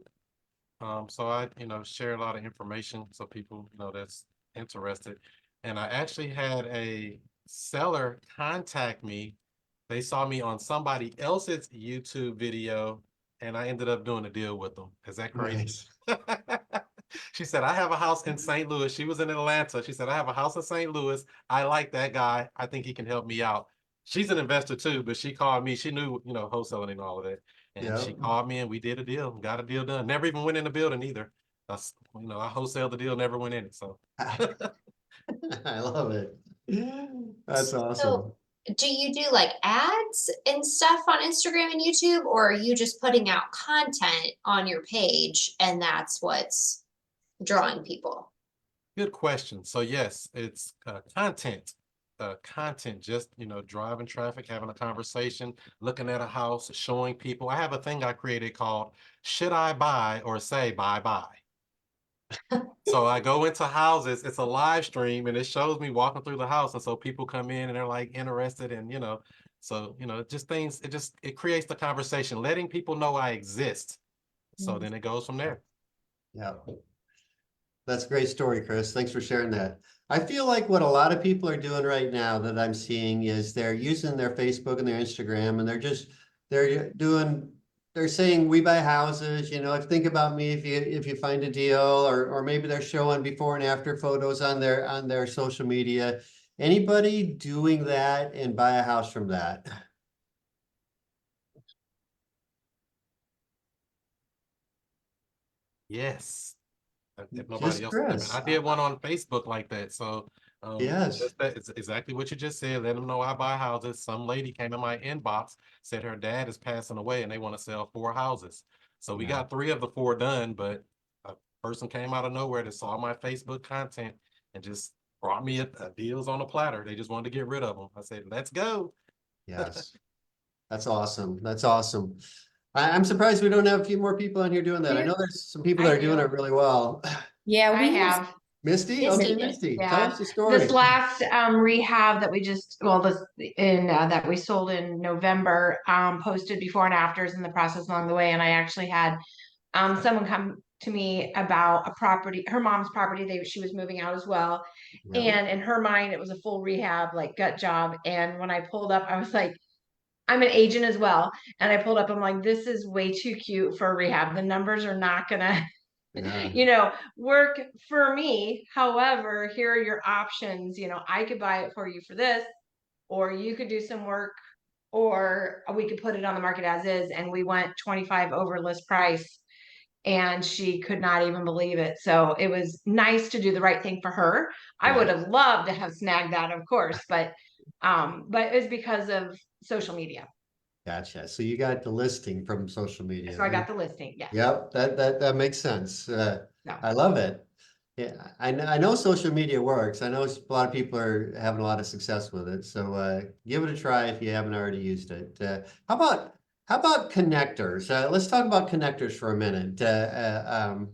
So I, share a lot of information so people, that's interested. And I actually had a seller contact me. They saw me on somebody else's YouTube video and I ended up doing a deal with them. Is that crazy? Nice. She said, I have a house in St. Louis. She was in Atlanta. She said, I have a house in St. Louis. I like that guy. I think he can help me out. She's an investor too, but she called me. She knew, wholesaling and all of that. And she Yep. called me and we did a deal, got a deal done. Never even went in the building either. That's, I wholesaled the deal, never went in it. So I love it. That's So awesome. do you do like ads and stuff on Instagram and YouTube, or are you just putting out content on your page and that's what's drawing people? Good question. So yes, it's content. Content, just, you know, driving traffic, having a conversation, looking at a house, showing people. I have a thing I created called "Should I Buy or Say Bye Bye?" So I go into houses, it's a live stream, and it shows me walking through the house. And so people come in and they're like interested in, you know, so, you know, just things, it creates the conversation, letting people know I exist. So then it goes from there. Yeah. That's a great story, Chris. Thanks for sharing that. I feel like what a lot of people are doing right now that I'm seeing is they're using their Facebook and their Instagram, and they're saying we buy houses, you know, think about me if you find a deal, or maybe they're showing before and after photos on their social media. Anybody doing that and buy a house from that? Yes. If nobody Just else, Chris. I did one on Facebook like that. So Yes. just that, it's exactly what you just said. Let them know I buy houses. Some lady came in my inbox, said her dad is passing away and they want to sell 4 houses. So we Yeah. got 3 of the 4 done, but a person came out of nowhere that saw my Facebook content and just brought me a deals on a platter. They just wanted to get rid of them. I said, let's go. Yes. That's awesome. That's awesome. I'm surprised we don't have a few more people on here doing that. I know there's some people that are doing it really well. Yeah, I we have. Misty? Misty Okay, did. Misty, tell Yeah. us the story. This last rehab that we just that we sold in November, posted before and afters in the process along the way, and I actually had someone come to me about a property, her mom's property. She was moving out as well, Yeah. and in her mind it was a full rehab, like gut job. And when I pulled up, I was like, I'm an agent as well, and I pulled up, I'm like, this is way too cute for a rehab. The numbers are not gonna Yeah. you know, work for me. However, here are your options. You know, I could buy it for you for this, or you could do some work, or we could put it on the market as is. And we went 25 over list price, and she could not even believe it. So it was nice to do the right thing for her. I would have loved to have snagged that, of course, but it was because of social media. Gotcha. So you got the listing from social media. So I got the listing. Yeah. Yep, that makes sense. Yeah. I love it. Yeah, I know social media works. I know a lot of people are having a lot of success with it. So give it a try if you haven't already used it. How about connectors? Let's talk about connectors for a minute.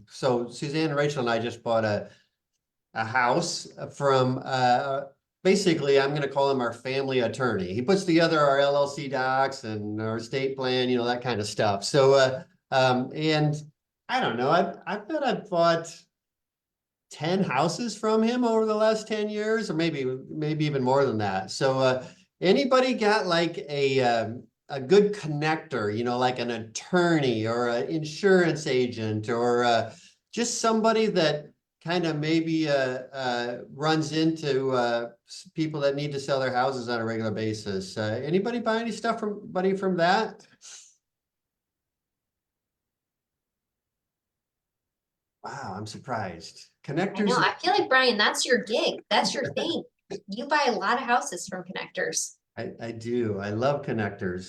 So Suzanne and Rachel and I just bought a house from basically, I'm going to call him our family attorney. He puts together our LLC docs and our estate plan, you know, that kind of stuff. So and I don't know, I bet I've bought 10 houses from him over the last 10 years, or maybe even more than that. So anybody got like a good connector, you know, like an attorney or an insurance agent, or just somebody that kind of maybe runs into people that need to sell their houses on a regular basis? Anybody buy any stuff from that? Wow, I'm surprised. I Connectors. know. I feel like, Brian, that's your gig. That's your thing. You buy a lot of houses from connectors. I do. I love connectors.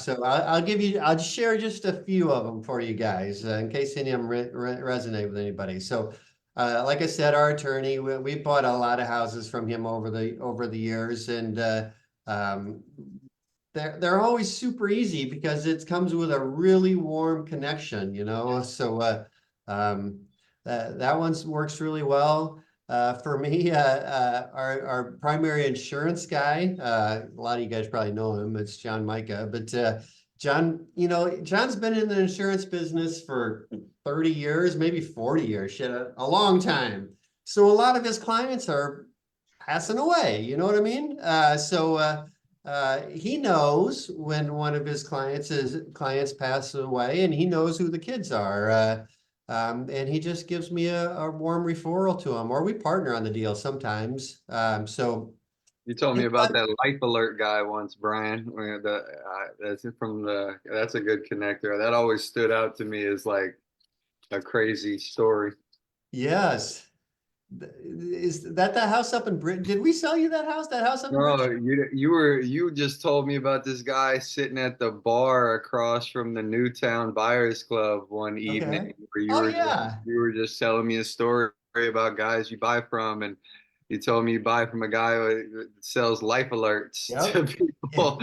So I'll share just a few of them for you guys in case any of them resonate with anybody. So like I said, our attorney, we bought a lot of houses from him over the years, and they're always super easy because it comes with a really warm connection, you know. So that one works really well. For me, our primary insurance guy, a lot of you guys probably know him, it's John Micah, but John, you know, John's been in the insurance business for 30 years, maybe 40 years, shit, a long time. So a lot of his clients are passing away, you know what I mean? So he knows when one of his clients passes away, and he knows who the kids are. And he just gives me a warm referral to him, or we partner on the deal sometimes. So You told me about that life alert guy once, Brian. That's that's a good connector. That always stood out to me as like a crazy story. yes, Is that the house up in Britain? Did we sell you that house? That house up in No, Britain? you just told me about this guy sitting at the bar across from the Newtown Buyers Club one Okay. evening where Oh yeah. you were just telling me a story about guys you buy from, and you told me you buy from a guy who sells life alerts to Yep. people.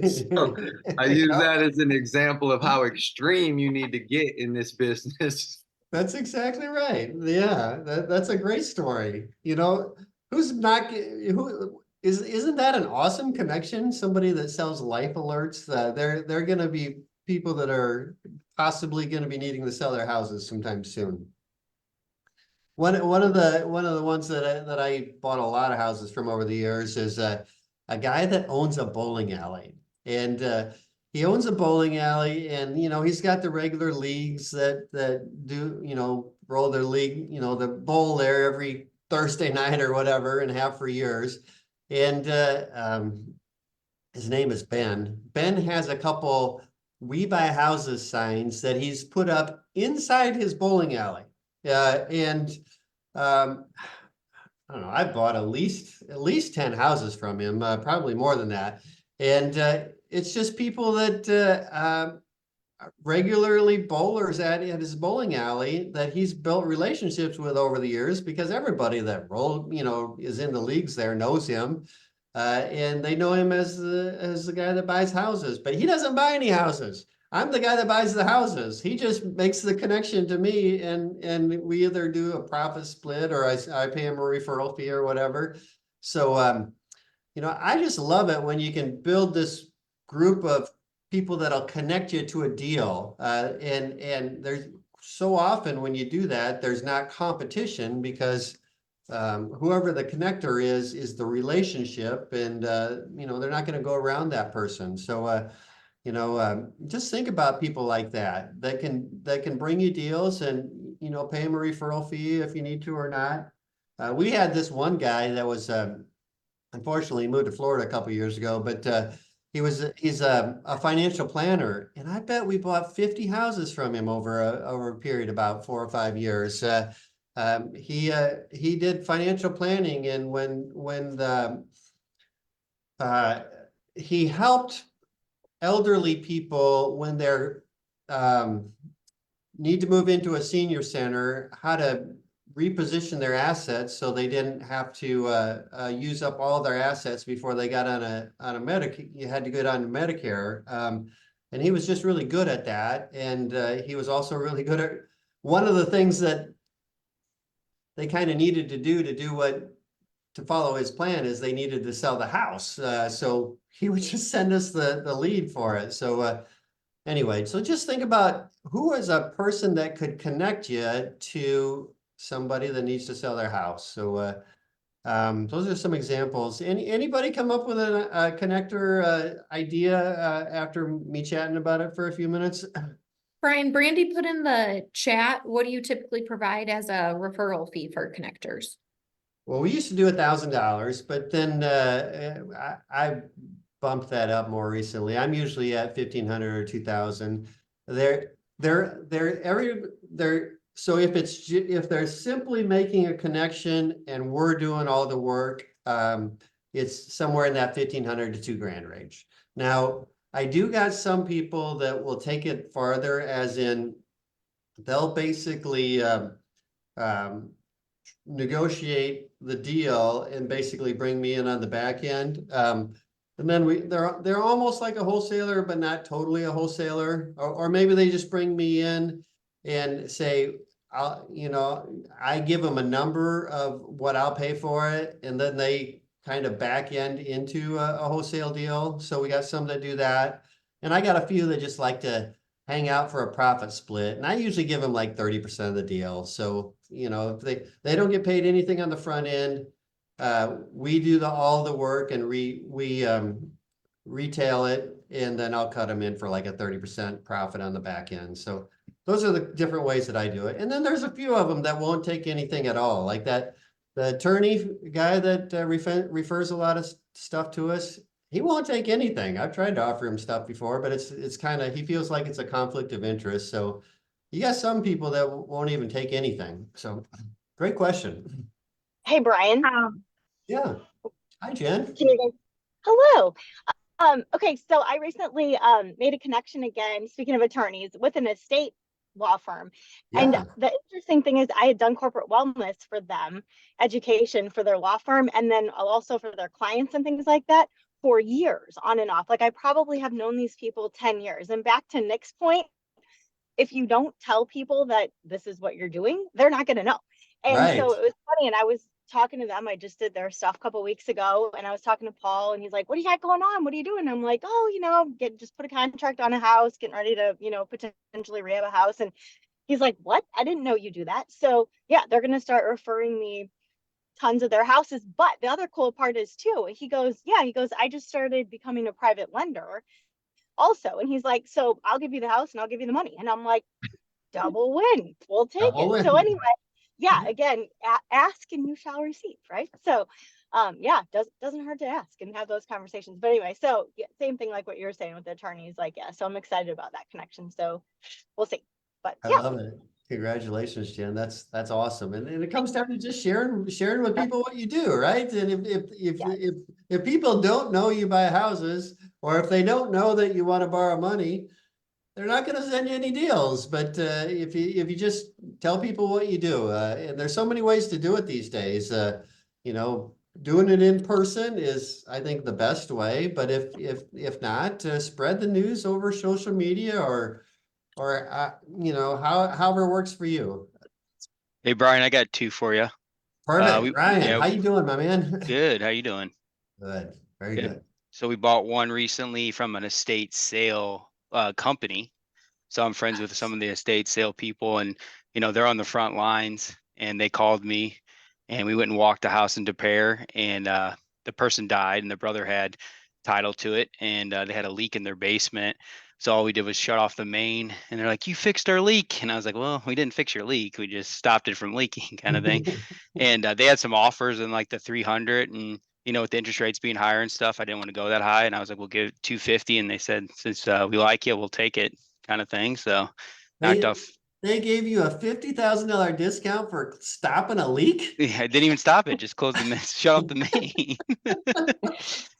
So I use that as an example of how extreme you need to get in this business. That's exactly right. Yeah, that's a great story. You know, who's not who isn't that an awesome connection? Somebody that sells life alerts. They're going to be people that are possibly going to be needing to sell their houses sometime soon. One of the ones that I bought a lot of houses from over the years is a guy that owns a bowling alley, and he owns a bowling alley, and you know he's got the regular leagues that do roll their league, the bowl there every Thursday night or whatever, and have for years, and his name is Ben. Ben has a couple "We Buy Houses" signs that he's put up inside his bowling alley. And I don't know, I bought at least 10 houses from him, probably more than that. And it's just people that regularly bowlers at his bowling alley that he's built relationships with over the years, because everybody that is in the leagues there knows him. And they know him as the guy that buys houses, but he doesn't buy any houses. I'm the guy that buys the houses. He just makes the connection to me, and we either do a profit split or I pay him a referral fee or whatever. So, I just love it when you can build this group of people that'll connect you to a deal. And there's so often when you do that, there's not competition, because whoever the connector is the relationship, and they're not going to go around that person. So just think about people like that can bring you deals, and pay them a referral fee if you need to or not. We had this one guy that was unfortunately he moved to Florida a couple of years ago, but he's a financial planner, and I bet we bought 50 houses from him over a period of about 4 or 5 years. He did financial planning, and when he helped elderly people when they're need to move into a senior center, how to reposition their assets so they didn't have to use up all their assets before they got on a Medicare. You had to go on Medicare, and he was just really good at that. And he was also really good at one of the things that they kind of needed to do to follow his plan is they needed to sell the house. So he would just send us the lead for it. So anyway, so just think about who is a person that could connect you to somebody that needs to sell their house. So those are some examples. Anybody come up with a connector idea after me chatting about it for a few minutes? Bryan, Brandy put in the chat, what do you typically provide as a referral fee for connectors? Well, we used to do $1,000, but then I bumped that up more recently. I'm usually at 1,500 or 2,000. So if they're simply making a connection and we're doing all the work, it's somewhere in that 1,500 to $2,000 range. Now, I do got some people that will take it farther, as in they'll basically negotiate the deal and basically bring me in on the back end. And then they're almost like a wholesaler, but not totally a wholesaler. Or maybe they just bring me in and say, I give them a number of what I'll pay for it, and then they kind of back end into a wholesale deal. So we got some that do that. And I got a few that just like to hang out for a profit split. And I usually give them like 30% of the deal. So, if they don't get paid anything on the front end, we do all the work, and we retail it, and then I'll cut them in for like a 30% profit on the back end. So those are the different ways that I do it. And then there's a few of them that won't take anything at all. Like the attorney guy that refers a lot of stuff to us, he won't take anything. I've tried to offer him stuff before, but it's kind of, he feels like it's a conflict of interest. So you got some people that won't even take anything. So great question. Hey, Brian. Yeah. Hi, Jen. Can you guys? Hello. Okay, so I recently made a connection again, speaking of attorneys, with an estate law firm. And Yeah. the interesting thing is I had done corporate wellness for them, education for their law firm, and then also for their clients and things like that for years on and off. Like I probably have known these people 10 years. And back to Nick's point, if you don't tell people that this is what you're doing, they're not going to know. And Right. so it was funny. And I was talking to them. I just did their stuff a couple weeks ago. And I was talking to Paul and he's like, what do you got going on? What are you doing? I'm like, oh, just put a contract on a house, getting ready to, potentially rehab a house. And he's like, what? I didn't know you do that. So yeah, they're going to start referring me tons of their houses. But the other cool part is too, he goes, I just started becoming a private lender also. And he's like, so I'll give you the house and I'll give you the money. And I'm like, double win. We'll take Double it. win. So anyway, yeah, again, ask and you shall receive, right? So yeah, doesn't hurt to ask and have those conversations. But anyway, so yeah, same thing like what you were saying with the attorneys, like, yeah, so I'm excited about that connection. So we'll see. But I yeah. love it. Congratulations, Jen. That's awesome. And it comes down to just sharing with people what you do, right? And if people don't know you buy houses, or if they don't know that you want to borrow money, they're not going to send you any deals. But if you just tell people what you do, and there's so many ways to do it these days. Doing it in person is, I think, the best way. But if not, spread the news over social media or however works for you. Hey, Brian, I got two for you. Perfect. Ryan, how you doing, my man? Good. How you doing? Good. Very good. So we bought one recently from an estate sale company. So I'm friends with some of the estate sale people, and they're on the front lines. And they called me, and we went and walked the house into repair. And the person died, and the brother had title to it, and they had a leak in their basement. So all we did was shut off the main, and they're like, "You fixed our leak," and I was like, "Well, we didn't fix your leak. We just stopped it from leaking," kind of thing. And they had some offers in like the 300, and with the interest rates being higher and stuff, I didn't want to go that high, and I was like, "We'll give it 250," and they said, "Since we like you, we'll take it," kind of thing. So knocked off. They gave you a $50,000 discount for stopping a leak? Yeah, I didn't even stop it. Just closed the shut off the main.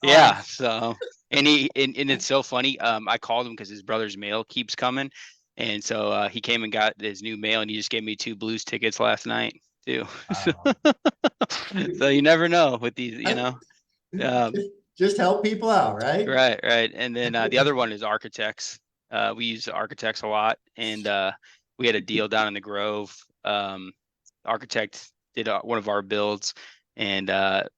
Yeah. So, and it's so funny. I called him because his brother's mail keeps coming, and so he came and got his new mail, and he just gave me 2 Blues tickets last night too. Wow. So you never know with these, Just help people out, right? Right. And then the other one is architects. We use architects a lot, and we had a deal down in the Grove. Architect did one of our builds, and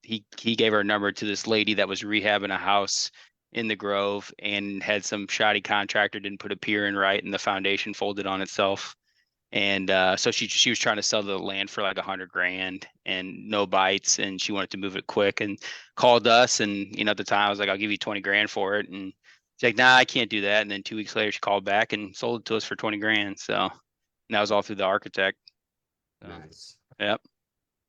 he gave our number to this lady that was rehabbing a house in the Grove and had some shoddy contractor didn't put a pier in right, and the foundation folded on itself. And so she was trying to sell the land for like $100,000 and no bites, and she wanted to move it quick and called us. And at the time I was like, I'll give you $20,000 for it, and she's like, nah, I can't do that. And then 2 weeks later she called back and sold it to us for $20,000. So and that was all through the architect. So, nice. Yep.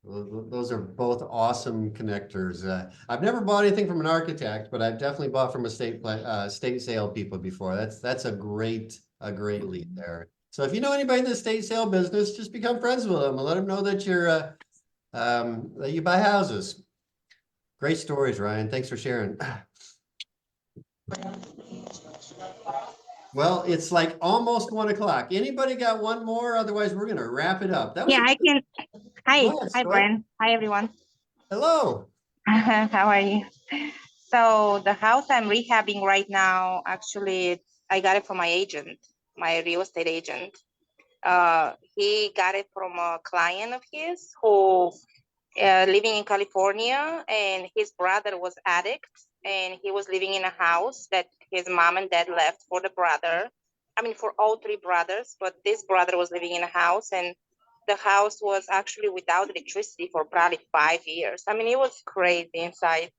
Well, those are both awesome connectors. I've never bought anything from an architect, but I've definitely bought from state sale people before. That's a great lead there. So if you know anybody in the estate sale business, just become friends with them and let them know that that you buy houses. Great stories, Ryan. Thanks for sharing. Well, it's like almost 1 o'clock. Anybody got one more? Otherwise, we're gonna wrap it up. Yeah, I can. Hi, ahead, Brian. Hi, everyone. Hello. How are you? So the house I'm rehabbing right now, actually, I got it from my agent, my real estate agent. He got it from a client of his who living in California, and his brother was addict, and he was living in a house that his mom and dad left for the brother. I mean, for all 3 brothers, but this brother was living in a house, and the house was actually without electricity for probably 5 years. I mean, it was crazy inside.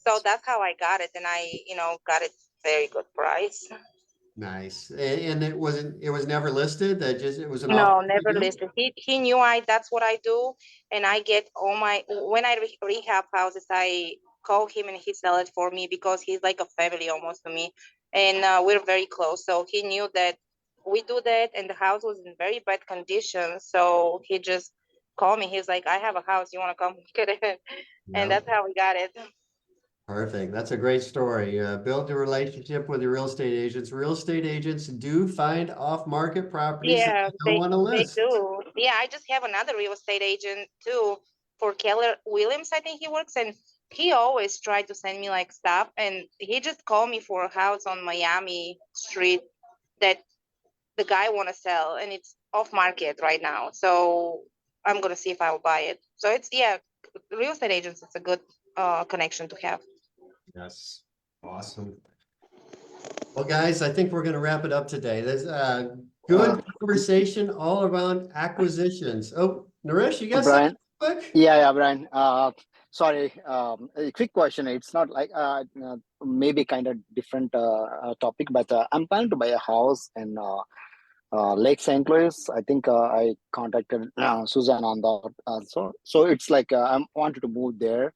So that's how I got it, and I, got it very good price. Nice. And it was never listed. It was an No, offer. never listed. He knew that's what I do, and I get all when I rehab houses, I call him and he sell it for me because he's like a family almost to me, and we're very close. So he knew that we do that, and the house was in very bad condition. So he just called me. He was like, I have a house. You want to come get it? And Yep. that's how we got it. Perfect. That's a great story. Build a relationship with your real estate agents. Real estate agents do find off-market properties that Yeah, they don't want to they list. do. Yeah, I just have another real estate agent too for Keller Williams, I think he works, and he always tried to send me like stuff, and he just called me for a house on Miami Street that the guy want to sell, and it's off market right now. So I'm gonna see if I will buy it. So it's, yeah, real estate agents, it's a good connection to have. Yes. Awesome. Well, guys, I think we're going to wrap it up today. There's a good conversation all around acquisitions. Oh, Naresh, you got something Bryan. quick? Yeah, Bryan. Sorry, a quick question. It's not like maybe kind of different topic, but I'm planning to buy a house in Lake St. Louis. I think I contacted Susan on that. So it's like I wanted to move there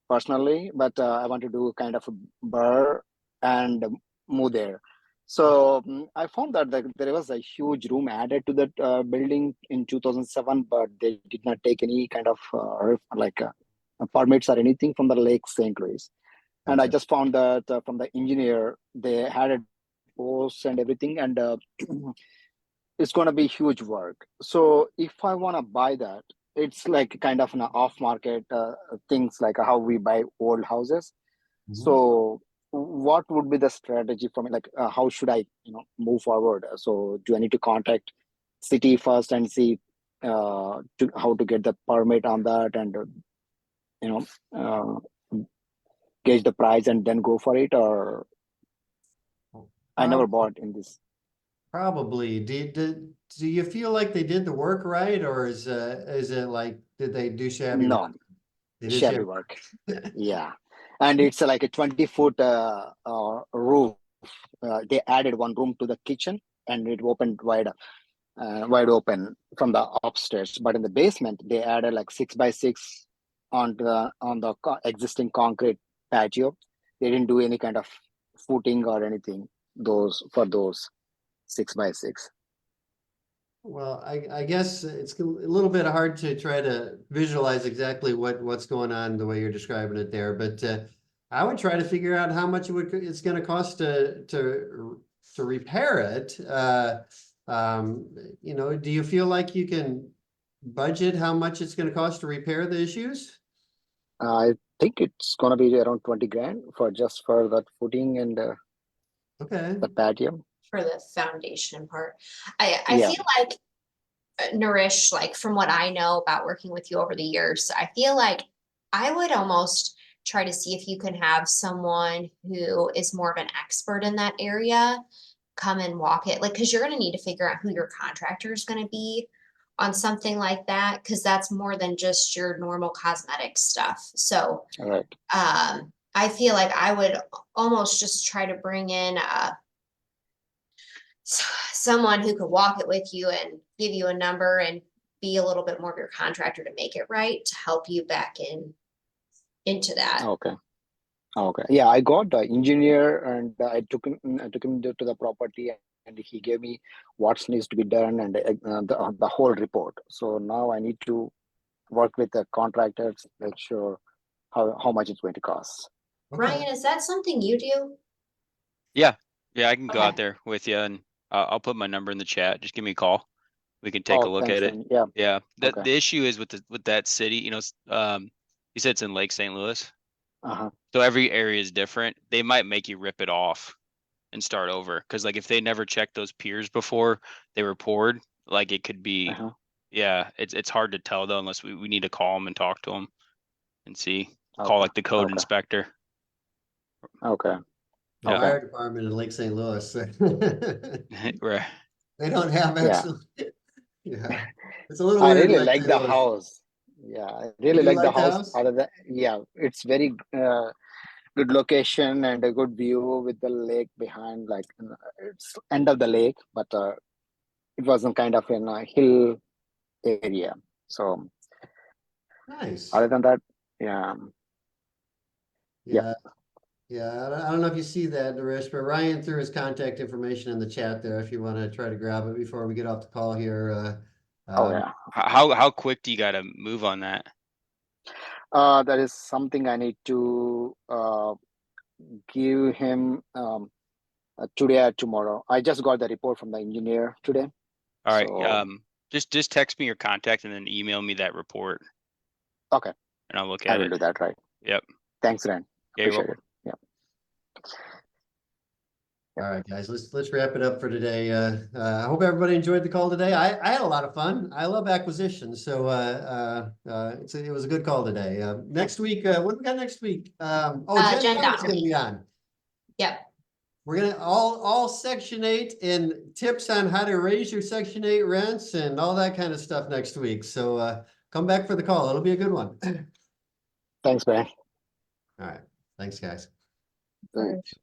personally, but I want to do kind of a burr and move there. So I found that there was a huge room added to that building in 2007, but they did not take any kind of permits or anything from the Lake St. Louis. And I just found that from the engineer, they had a post and everything, and it's going to be huge work. So if I want to buy that, it's like kind of an off-market things like how we buy old houses. So what would be the strategy for me? Like how should I, move forward? So do I need to contact city first and see how to get the permit on that, and gauge the price and then go for it? Or I never bought in this. Probably. Do you feel like they did the work right, or is it like, did they do shabby No, work? They did shabby work. Yeah, and it's like a 20-foot roof. They added one room to the kitchen, and it opened wide open from the upstairs. But in the basement, they added like 6x6 on the existing concrete patio. They didn't do any kind of footing or anything for those 6x6. Well, I guess it's a little bit hard to try to visualize exactly what's going on the way you're describing it there, but I would try to figure out how much it's going to cost to repair it. Do you feel like you can budget how much it's going to cost to repair the issues? I think it's going to be around 20 grand for that footing and the patio. For the foundation part. I Yeah. feel like Nourish, like from what I know about working with you over the years, I feel like I would almost try to see if you can have someone who is more of an expert in that area come and walk it, like, because you're going to need to figure out who your contractor is going to be on something like that, because that's more than just your normal cosmetic stuff. So right. I feel like I would almost just try to bring in someone who could walk it with you and give you a number and be a little bit more of your contractor to make it right, to help you back into that. Okay. Yeah, I got the engineer, and I took him to the property, and he gave me what needs to be done and the whole report. So now I need to work with the contractors, make sure how much it's going to cost. Bryan, is that something you do? Yeah, I can go Okay. out there with you, and I'll put my number in the chat. Just give me a call. We can take a look thanks, at it. man. Yeah. Yeah. Okay. The issue is with that city, you said it's in Lake St. Louis. Uh-huh. So every area is different. They might make you rip it off and start over. Because like if they never checked those piers before they were poured, like it could be, it's hard to tell though, unless we need to call them and talk to them and see. Call like the code inspector. Okay. The fire department in Lake St. Louis. Right. They don't have excellent. Yeah. It's a little I weird. really like the house. Yeah, I really like the house. Other than, it's very good location and a good view with the lake behind. Like it's end of the lake, but it wasn't kind of in a hill area. So nice. Other than that, yeah. I don't know if you see that, Naresh, but Ryan threw his contact information in the chat there if you want to try to grab it before we get off the call here. Oh Um, yeah. How quick do you gotta move on that? That is something I need to give him today or tomorrow. I just got the report from the engineer today. All right, So just text me your contact and then email me that report okay, and I'll look I at will it. do that. Right. Yep. Thanks, Ryan. Yeah, you're Appreciate welcome. it. Yeah. All right, guys, let's wrap it up for today. I hope everybody enjoyed the call today. I had a lot of fun. I love acquisitions, so it was a good call today. Next week, what do we got next week? Jen Jen Dot's Dot. gonna be on. Yep. We're gonna all Section 8 and tips on how to raise your Section 8 rents and all that kind of stuff next week. So come back for the call. It'll be a good one. Thanks, Brian. All right. Thanks, guys. Thanks.